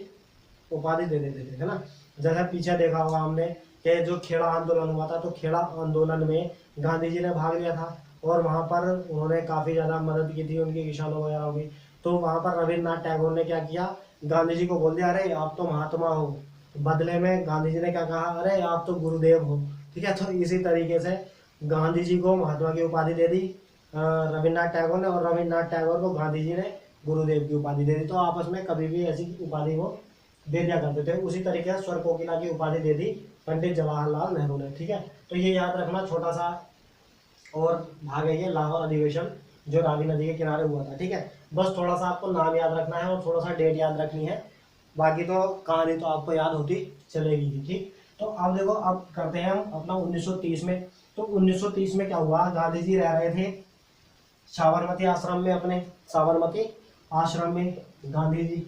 उपाधि दे देते थे, है ना। जैसे पीछे देखा होगा हमने कि जो खेड़ा आंदोलन हुआ था, तो खेड़ा आंदोलन में गांधी जी ने भाग लिया था और वहां पर उन्होंने काफी ज्यादा मदद की थी उनके किसानों वगैरह की। तो वहां पर रविन्द्रनाथ टैगोर ने क्या किया, गांधी जी को बोल दिया अरे आप तो महात्मा हो। बदले में गांधी जी ने क्या कहा, अरे आप तो गुरुदेव हो, ठीक है। तो इसी तरीके से गांधी जी को महात्मा की उपाधि दे दी रविन्द्रनाथ टैगोर ने, और रविन्द्रनाथ टैगोर को गांधी जी ने गुरुदेव की उपाधि दे दी। तो आपस में कभी भी ऐसी उपाधि वो दे दिया करते थे। उसी तरीके से स्वर कोकिला की उपाधि दे दी पंडित जवाहरलाल नेहरू ने, ठीक है। तो ये याद रखना, छोटा सा और भाग है ये लाहौर अधिवेशन जो रावी नदी के किनारे हुआ था, ठीक है। बस थोड़ा सा आपको नाम याद रखना है और थोड़ा सा डेट याद रखनी है, बाकी तो कहानी तो आपको याद होती चलेगी, ठीक। तो अब देखो, अब करते हैं हम अपना 1930 में। तो 1930 में क्या हुआ, गांधी जी रह रहे थे साबरमती आश्रम में, अपने साबरमती आश्रम में गांधी जी।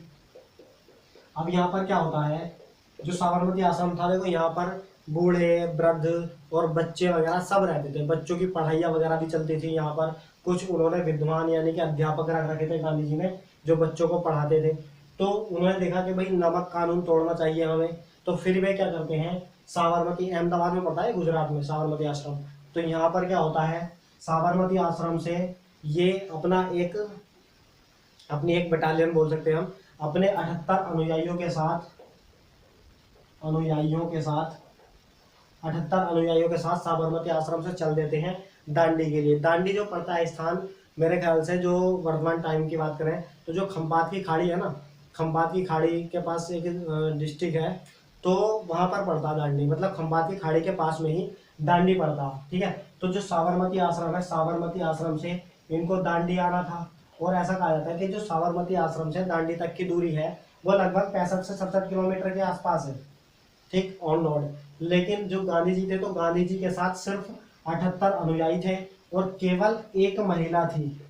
अब यहाँ पर क्या होता है, जो साबरमती आश्रम था, देखो यहाँ पर बूढ़े वृद्ध और बच्चे वगैरह सब रहते थे, बच्चों की पढ़ाइयाँ वगैरह भी चलती थी यहाँ पर। कुछ उन्होंने विद्वान यानी कि अध्यापक रख रखे थे गांधी जी ने, जो बच्चों को पढ़ाते थे। तो उन्होंने देखा कि भाई नमक कानून तोड़ना चाहिए हमें, तो फिर वे क्या करते हैं, साबरमती, अहमदाबाद में पड़ता है गुजरात में साबरमती आश्रम। तो यहाँ पर क्या होता है, साबरमती आश्रम से ये अपनी एक बटालियन बोल सकते हैं हम, अपने 78 अनुयायियों के साथ साबरमती आश्रम से चल देते हैं दांडी के लिए। दांडी जो पड़ता है स्थान, मेरे ख्याल से जो वर्तमान टाइम की बात करें तो जो खंबात की खाड़ी है ना, खंबात की खाड़ी के पास एक डिस्ट्रिक्ट है, तो वहां पर पड़ता दांडी, खंबात की खाड़ी के पास में ही दांडी पड़ता, ठीक है। तो जो साबरमती आश्रम है, साबरमती आश्रम से इनको दांडी आना था। और ऐसा कहा जाता है कि जो साबरमती आश्रम से दांडी तक की दूरी है वो लगभग 65 से 67 किलोमीटर के आसपास है, ठीक, ऑन रोड। लेकिन जो गांधी जी थे, तो गांधी जी के साथ सिर्फ 78 अनुयायी थे और केवल एक महिला थी,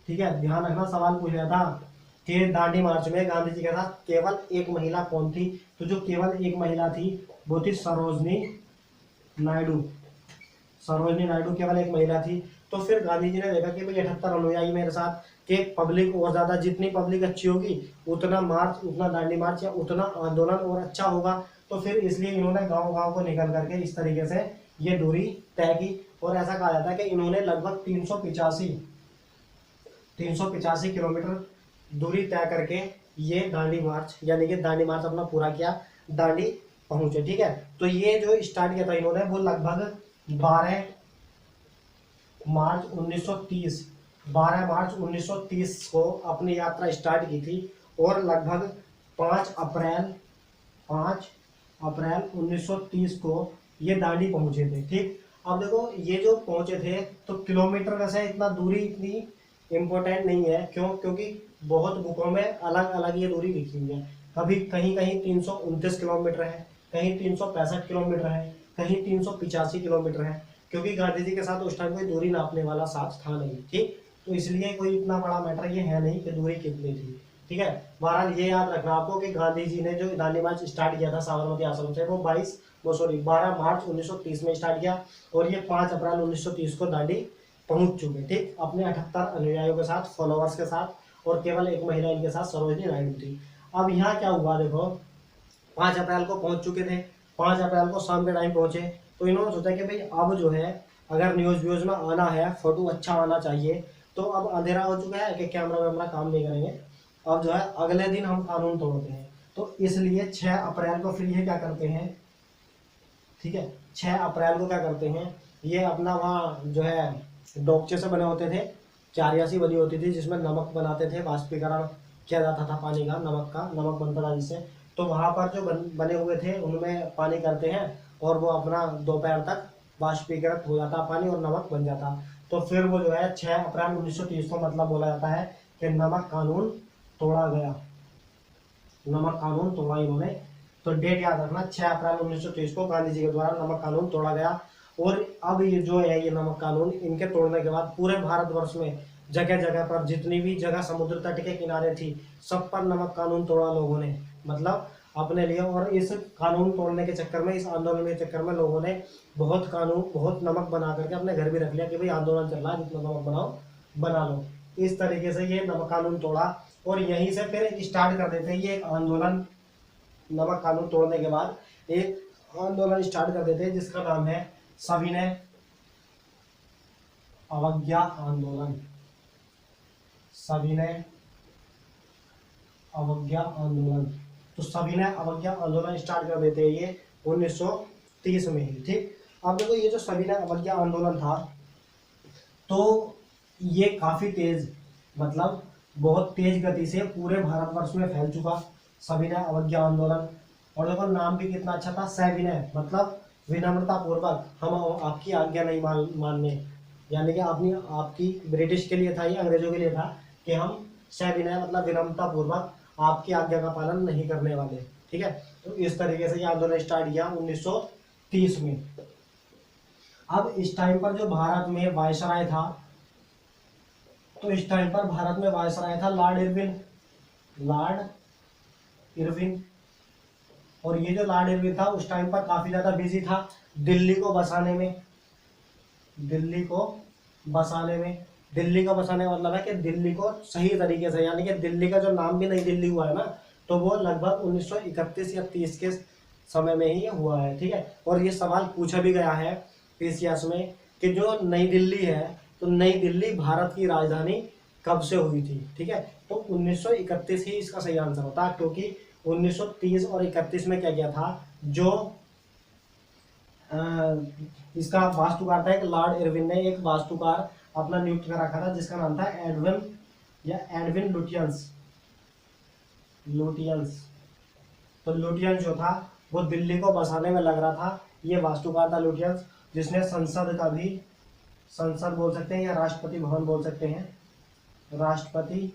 ठीक है। ध्यान रखना, सवाल पूछा था कि दांडी मार्च में गांधी जी के साथ केवल एक महिला कौन थी, तो जो केवल एक महिला थी वो थी सरोजनी नायडू केवल एक महिला थी। तो फिर गांधी जी ने देखा कि भाई 78 अनुयायी मेरे साथ, कि पब्लिक और ज्यादा, जितनी पब्लिक अच्छी होगी उतना दांडी मार्च या उतना आंदोलन और अच्छा होगा। तो फिर इसलिए इन्होंने गांव गांव को निकल करके इस तरीके से ये दूरी तय की। और ऐसा कहा जाता है कि इन्होंने लगभग 385 किलोमीटर दूरी तय करके ये दांडी मार्च यानी कि दांडी मार्च अपना पूरा किया, दांडी पहुंचे। ठीक है, तो ये जो स्टार्ट किया था इन्होंने वो लगभग 12 मार्च 1930 को अपनी यात्रा स्टार्ट की थी और लगभग 5 अप्रैल 1930 को ये दांडी पहुंचे थे। ठीक, अब देखो ये जो पहुंचे थे तो किलोमीटर वैसे इतना दूरी इतनी इम्पोर्टेंट नहीं है, क्यों? क्योंकि बहुत बुकों में अलग अलग ये दूरी लिखी हुई है। कभी कहीं कहीं 329 किलोमीटर है, कहीं 365 किलोमीटर है, कहीं 385 किलोमीटर है, क्योंकि गांधी जी के साथ उस टाइम कोई दूरी नापने वाला साथ था नहीं। ठीक, तो इसलिए कोई इतना बड़ा मैटर ये है नहीं कि दूरी कितनी थी। ठीक है, बहरहाल ये याद रखना आपको कि गांधी जी ने जो दांडी मार्च स्टार्ट किया था साबरमती आश्रम से वो 12 मार्च 1930 में स्टार्ट किया और ये 5 अप्रैल 1930 को दांडी पहुंच चुके। ठीक, अपने 78 अनुयायियों के साथ, फॉलोअर्स के साथ, और केवल एक महिला इनके साथ सरोजनी नायडू थी। अब यहाँ क्या हुआ देखो, 5 अप्रैल को पहुंच चुके थे, 5 अप्रैल को शाम के टाइम पहुंचे, तो इन्होंने सोचा कि भाई अब जो है अगर न्यूज़ व्यूज़ में आना है, फोटो अच्छा आना चाहिए, तो अब अंधेरा हो चुका है कि कैमरा वैमरा काम नहीं करेंगे, अब जो है अगले दिन हम कानून तोड़ते हैं। तो इसलिए 6 अप्रैल को फिर ये क्या करते हैं, ठीक है, 6 अप्रैल को क्या करते हैं, ये अपना वहाँ जो है डोकचे से बने होते थे, क्यारियाँ सी बनी होती थी जिसमें नमक बनाते थे, वाष्पीकरण किया जाता था पानी का, नमक बनता था जिससे, तो वहाँ पर जो बने हुए थे उनमें पानी करते हैं और वो अपना दोपहर तक वाष्पीकृत हो जाता पानी और नमक बन जाता। तो फिर वो जो है 6 अप्रैल 1930 को मतलब बोला जाता है कि नमक कानून तोड़ा गया, नमक कानून तोड़ा इन्होंने। तो डेट याद रखना, 6 अप्रैल 1930 को गांधी जी के द्वारा नमक कानून तोड़ा गया। और अब ये जो है ये नमक कानून इनके तोड़ने के बाद पूरे भारतवर्ष में जगह जगह पर जितनी भी जगह समुद्र तट के किनारे थी सब पर नमक कानून तोड़ा लोगों ने, मतलब अपने लिए। और इस कानून तोड़ने के चक्कर में, इस आंदोलन के चक्कर में लोगों ने बहुत नमक बना करके अपने घर भी रख लिया कि भाई आंदोलन चल रहा है, जितना नमक बनाओ बना लो। इस तरीके से ये नमक कानून तोड़ा और यहीं से फिर स्टार्ट कर देते हैं ये एक आंदोलन। नमक कानून तोड़ने के बाद एक आंदोलन स्टार्ट कर देते हैं जिसका नाम है सविनय अवज्ञा आंदोलन। सविनय अवज्ञा आंदोलन, तो सविनय अवज्ञा आंदोलन स्टार्ट कर देते हैं ये 1930 में ही। ठीक, अब देखो ये जो सविनय अवज्ञा आंदोलन था तो ये काफी तेज, मतलब बहुत तेज गति से पूरे भारतवर्ष में फैल चुका सविनय अवज्ञा आंदोलन। और देखो नाम भी कितना अच्छा था, सविनय मतलब विनम्रता पूर्वक हम आपकी आज्ञा नहीं मानने, यानी कि आपकी ब्रिटिश के लिए था, ये अंग्रेजों के लिए था कि हम सविनय मतलब विनम्रता पूर्वक आपकी आज्ञा का पालन नहीं करने वाले। ठीक है, तो इस तरीके से ये आंदोलन स्टार्ट किया 1930 में। अब इस टाइम पर जो भारत में वायसराय था, तो इस टाइम पर भारत में वायसराय था लॉर्ड इरविन। और ये जो लॉर्ड इरविन था उस टाइम पर काफी ज्यादा बिजी था दिल्ली को बसाने में। दिल्ली को बसाने का मतलब है कि दिल्ली को सही तरीके से, यानी कि दिल्ली का जो नाम भी नई दिल्ली हुआ है ना, तो वो लगभग 1931 या 30 के समय में ही हुआ है। ठीक है, और ये सवाल पूछा भी गया है इतिहास में कि जो नई दिल्ली है, तो नई दिल्ली भारत की राजधानी कब से हुई थी। ठीक है, तो 1931 ही इसका सही आंसर होता है, क्योंकि 1930 और 31 में क्या किया था, जो इसका वास्तुकार था एक लॉर्ड इरविन ने एक वास्तुकार अपना नियुक्त कर रखा था जिसका नाम था एडविन लुटियंस। तो लुटियंस जो था वो दिल्ली को बसाने में लग रहा था, ये वास्तुकार था लुटियंस, जिसने संसद बोल सकते हैं या राष्ट्रपति भवन बोल सकते हैं, राष्ट्रपति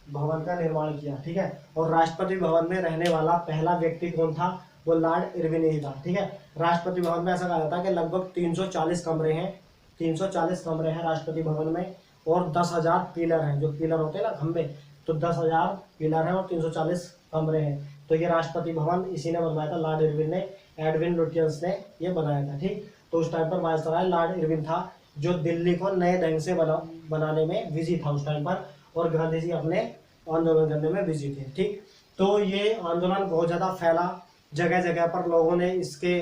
भवन का निर्माण किया। ठीक है, और राष्ट्रपति भवन में रहने वाला पहला व्यक्ति कौन था, वो लॉर्ड इरविन ही था। ठीक है, राष्ट्रपति भवन में ऐसा कहा जाता है कि लगभग 340 कमरे हैं, 340 कमरे हैं राष्ट्रपति भवन में, और 10,000 पिलर हैं, जो पिलर होते हैं ना खंबे, तो 10,000 पिलर हैं और 340 कमरे हैं। तो ये राष्ट्रपति भवन इसी ने बनवाया था, लॉर्ड इरविन ने, एडविन लुटियंस ने ये बनाया था। ठीक, तो उस टाइम पर वायसराय लॉर्ड इरविन था जो दिल्ली को नए ढंग से बनाने में बिजी था उस टाइम पर, और गांधी जी अपने आंदोलन करने में बिजी थे। ठीक, तो ये आंदोलन बहुत ज़्यादा फैला, जगह जगह पर लोगों ने इसके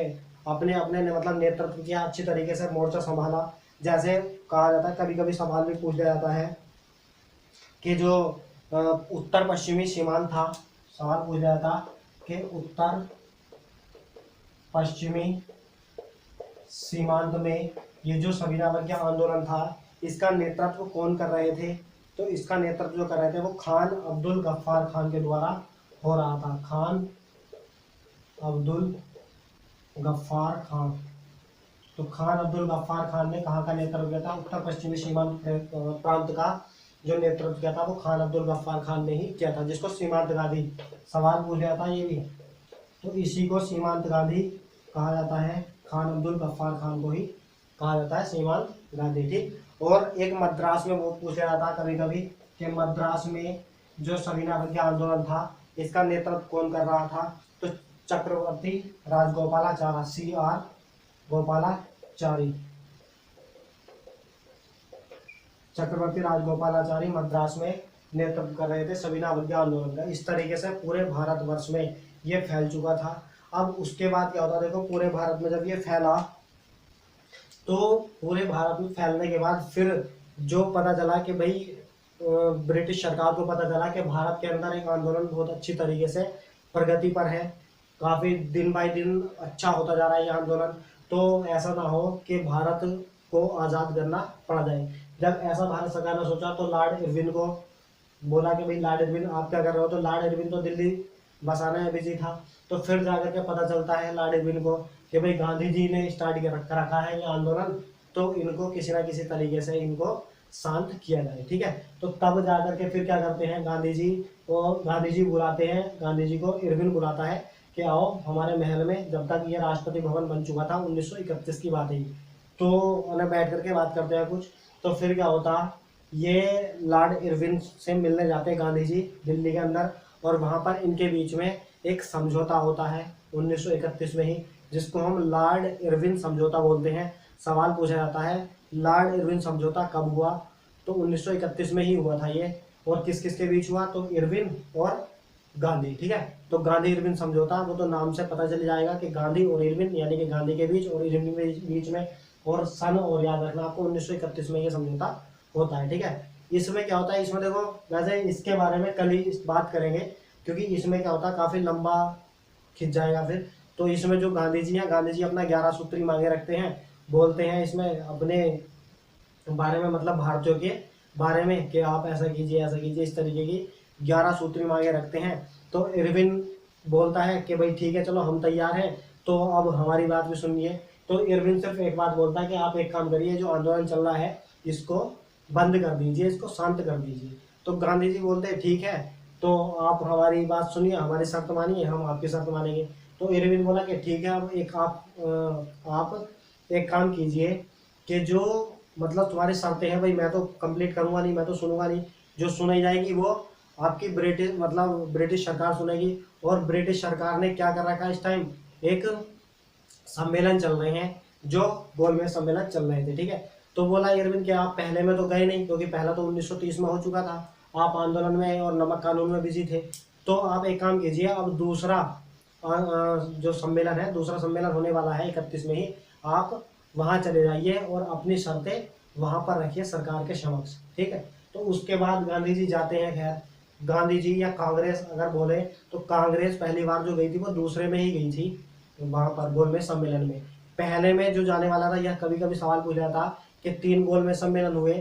अपने अपने मतलब नेतृत्व किया, अच्छी तरीके से मोर्चा संभाला। जैसे कहा जाता है, कभी कभी सवाल भी पूछ लिया जाता है कि जो उत्तर पश्चिमी सीमांत था, सवाल पूछ लिया था कि उत्तर पश्चिमी सीमांत में ये जो सविना अवज्ञा आंदोलन था, इसका नेतृत्व कौन कर रहे थे? तो इसका नेतृत्व जो कर रहे थे वो खान अब्दुल गफ्फार खान के द्वारा हो रहा था। खान अब्दुल गफ्फार खान। तो खान अब्दुल गफ्फार खान ने कहाँ का नेतृत्व किया था? उत्तर पश्चिमी सीमांत प्रांत का जो नेतृत्व किया था वो खान अब्दुल गफ्फार खान ने ही किया था, जिसको सीमांत गांधी सवाल पूछ लिया था ये भी। तो इसी को सीमांत गांधी कहा जाता है, खान अब्दुल गफ्फार खान को ही कहा जाता है सीमांत गांधी। ठीक। और एक मद्रास में वो पूछ लिया था कभी कभी कि मद्रास में जो सविना अवज्ञा आंदोलन था, इसका नेतृत्व कौन कर रहा था? तो चक्रवर्ती राजगोपालाचारी, CR गोपालाचारी। चक्रवर्ती राजगोपालाचारी मद्रास में नेतृत्व कर रहे थे सविना अवज्ञा आंदोलन का। इस तरीके से पूरे भारतवर्ष में ये फैल चुका था। अब उसके बाद क्या होता, देखो पूरे भारत में जब ये फैला, तो पूरे भारत में फैलने के बाद फिर जो पता चला कि भाई ब्रिटिश सरकार को पता चला कि भारत के अंदर एक आंदोलन बहुत अच्छी तरीके से प्रगति पर है, काफ़ी दिन बाय दिन अच्छा होता जा रहा है ये आंदोलन, तो ऐसा ना हो कि भारत को आज़ाद करना पड़ जाए। जब ऐसा भारत सरकार ने सोचा तो लॉर्ड इरविन को बोला कि भाई लॉर्ड इरविन आप क्या कर रहे हो? तो लॉर्ड इरविन तो दिल्ली बसाने में बिजी था। तो फिर जाकर के पता चलता है लॉर्ड इरविन को कि भाई गांधी जी ने स्टार्ट कर रखा है ये आंदोलन, तो इनको किसी ना किसी तरीके से इनको शांत किया जाए। ठीक है। तो तब जाकर के फिर क्या करते हैं गांधी जी बुलाते हैं, गांधी जी को इरविन बुलाता है कि आओ हमारे महल में। जब तक ये राष्ट्रपति भवन बन चुका था, 1931 की बात है, तो उन्हें बैठ करके बात करते हैं कुछ। तो फिर क्या होता, ये लॉर्ड इरविन से मिलने जाते हैं गांधी जी दिल्ली के अंदर, और वहाँ पर इनके बीच में एक समझौता होता है 1931 में ही, जिसको हम लॉर्ड इरविन समझौता बोलते हैं। सवाल पूछा जाता है लॉर्ड इरविन समझौता कब हुआ? तो 1931 में ही हुआ था ये। और किस किस के बीच हुआ? तो इरविन और गांधी। ठीक है। तो गांधी इरविन समझौता, वो तो नाम से पता चल जाएगा कि गांधी और इरविन, यानी कि गांधी के बीच और इरविन के बीच में, और सन और याद रखना आपको, 1931 में ये समझौता होता है। ठीक है। इसमें क्या होता है, इसमें देखो वैसे इसके बारे में कल ही बात करेंगे, क्योंकि इसमें क्या होता है काफ़ी लंबा खिंच जाएगा फिर। तो इसमें जो गांधी जी हैं, गांधी जी अपना 11 सूत्री मांगे रखते हैं, बोलते हैं इसमें अपने बारे में, मतलब भारतीयों के बारे में कि आप ऐसा कीजिए ऐसा कीजिए, इस तरीके की 11 सूत्री मांगे रखते हैं। तो इरविन बोलता है कि भाई ठीक है चलो हम तैयार हैं, तो अब हमारी बात भी सुनिए। तो इरविन सिर्फ एक बात बोलता है कि आप एक काम करिए, जो आंदोलन चल रहा है इसको बंद कर दीजिए, इसको शांत कर दीजिए। तो गांधी जी बोलते हैं ठीक है, तो आप हमारी बात सुनिए, हमारी शर्त मानिए, हम आपकी शर्त मानेंगे। तो इरविन बोला कि ठीक है, अब एक आप एक काम कीजिए कि जो मतलब तुम्हारी शर्तें हैं भाई, मैं तो कंप्लीट करूंगा नहीं, मैं तो सुनूंगा नहीं, जो सुनाई जाएगी वो आपकी ब्रिटिश सरकार सुनेगी। और ब्रिटिश सरकार ने क्या कर रखा है इस टाइम, एक सम्मेलन चल रहे हैं, जो गोलमेज सम्मेलन चल रहे थे। ठीक है। तो बोला इरविन कि आप पहले में तो गए नहीं, क्योंकि पहला तो 1930 में हो चुका था, आप आंदोलन में और नमक कानून में बिजी थे। तो आप एक काम कीजिए, अब दूसरा जो सम्मेलन है, दूसरा सम्मेलन होने वाला है 31 में ही, आप वहाँ चले जाइए और अपनी शर्तें वहाँ पर रखिए सरकार के समक्ष। ठीक है। तो उसके बाद गांधी जी जाते हैं। खैर गांधी जी या कांग्रेस अगर बोले तो कांग्रेस पहली बार जो गई थी वो दूसरे में ही गई थी, वहाँ पर गोलमेज सम्मेलन में। पहले में जो जाने वाला था, यह कभी कभी सवाल पूछा था कि 3 गोलमेज सम्मेलन हुए,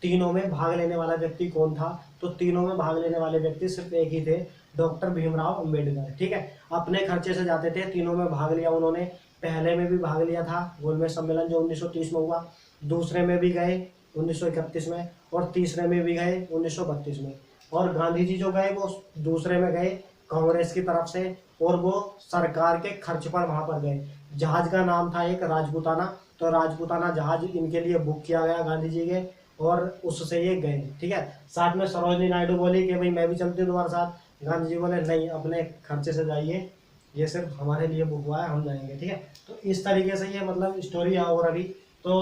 तीनों में भाग लेने वाला व्यक्ति कौन था? तो तीनों में भाग लेने वाले व्यक्ति सिर्फ एक ही थे, डॉक्टर भीमराव अंबेडकर। ठीक है। अपने खर्चे से जाते थे, तीनों में भाग लिया उन्होंने। पहले में भी भाग लिया था गोलमेज सम्मेलन जो 1930 में हुआ, दूसरे में भी गए 1931 में, और तीसरे में भी गए 1932 में। और गांधी जी जो गए वो दूसरे में गए कांग्रेस की तरफ से, और वो सरकार के खर्च पर वहां पर गए। जहाज का नाम था एक राजपूताना, तो राजपूताना जहाज इनके लिए बुक किया गया गांधी जी के, और उससे ये गए। ठीक है। साथ में सरोजनी नायडू बोली कि भाई मैं भी चलती हूँ तुम्हारे साथ। गांधी जी बोले नहीं, अपने खर्चे से जाइए, ये सिर्फ हमारे लिए बुक हुआ है, हम जाएंगे। ठीक है। तो इस तरीके से ये मतलब स्टोरी है। और अभी तो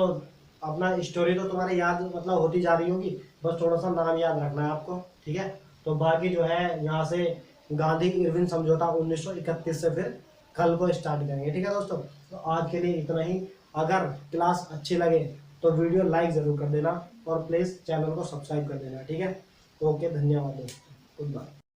अपना स्टोरी तो तुम्हारे याद मतलब होती जा रही होगी, बस थोड़ा सा नाम याद रखना है आपको। ठीक है। तो बाकी जो है यहाँ से गांधी इरविन समझौता 1931 से फिर कल को स्टार्ट करेंगे। ठीक है दोस्तों। तो आज के लिए इतना ही। अगर क्लास अच्छी लगे तो वीडियो लाइक ज़रूर कर देना और प्लीज़ चैनल को सब्सक्राइब कर देना, ठीक है। ओके, धन्यवाद दोस्तों, गुड बाय।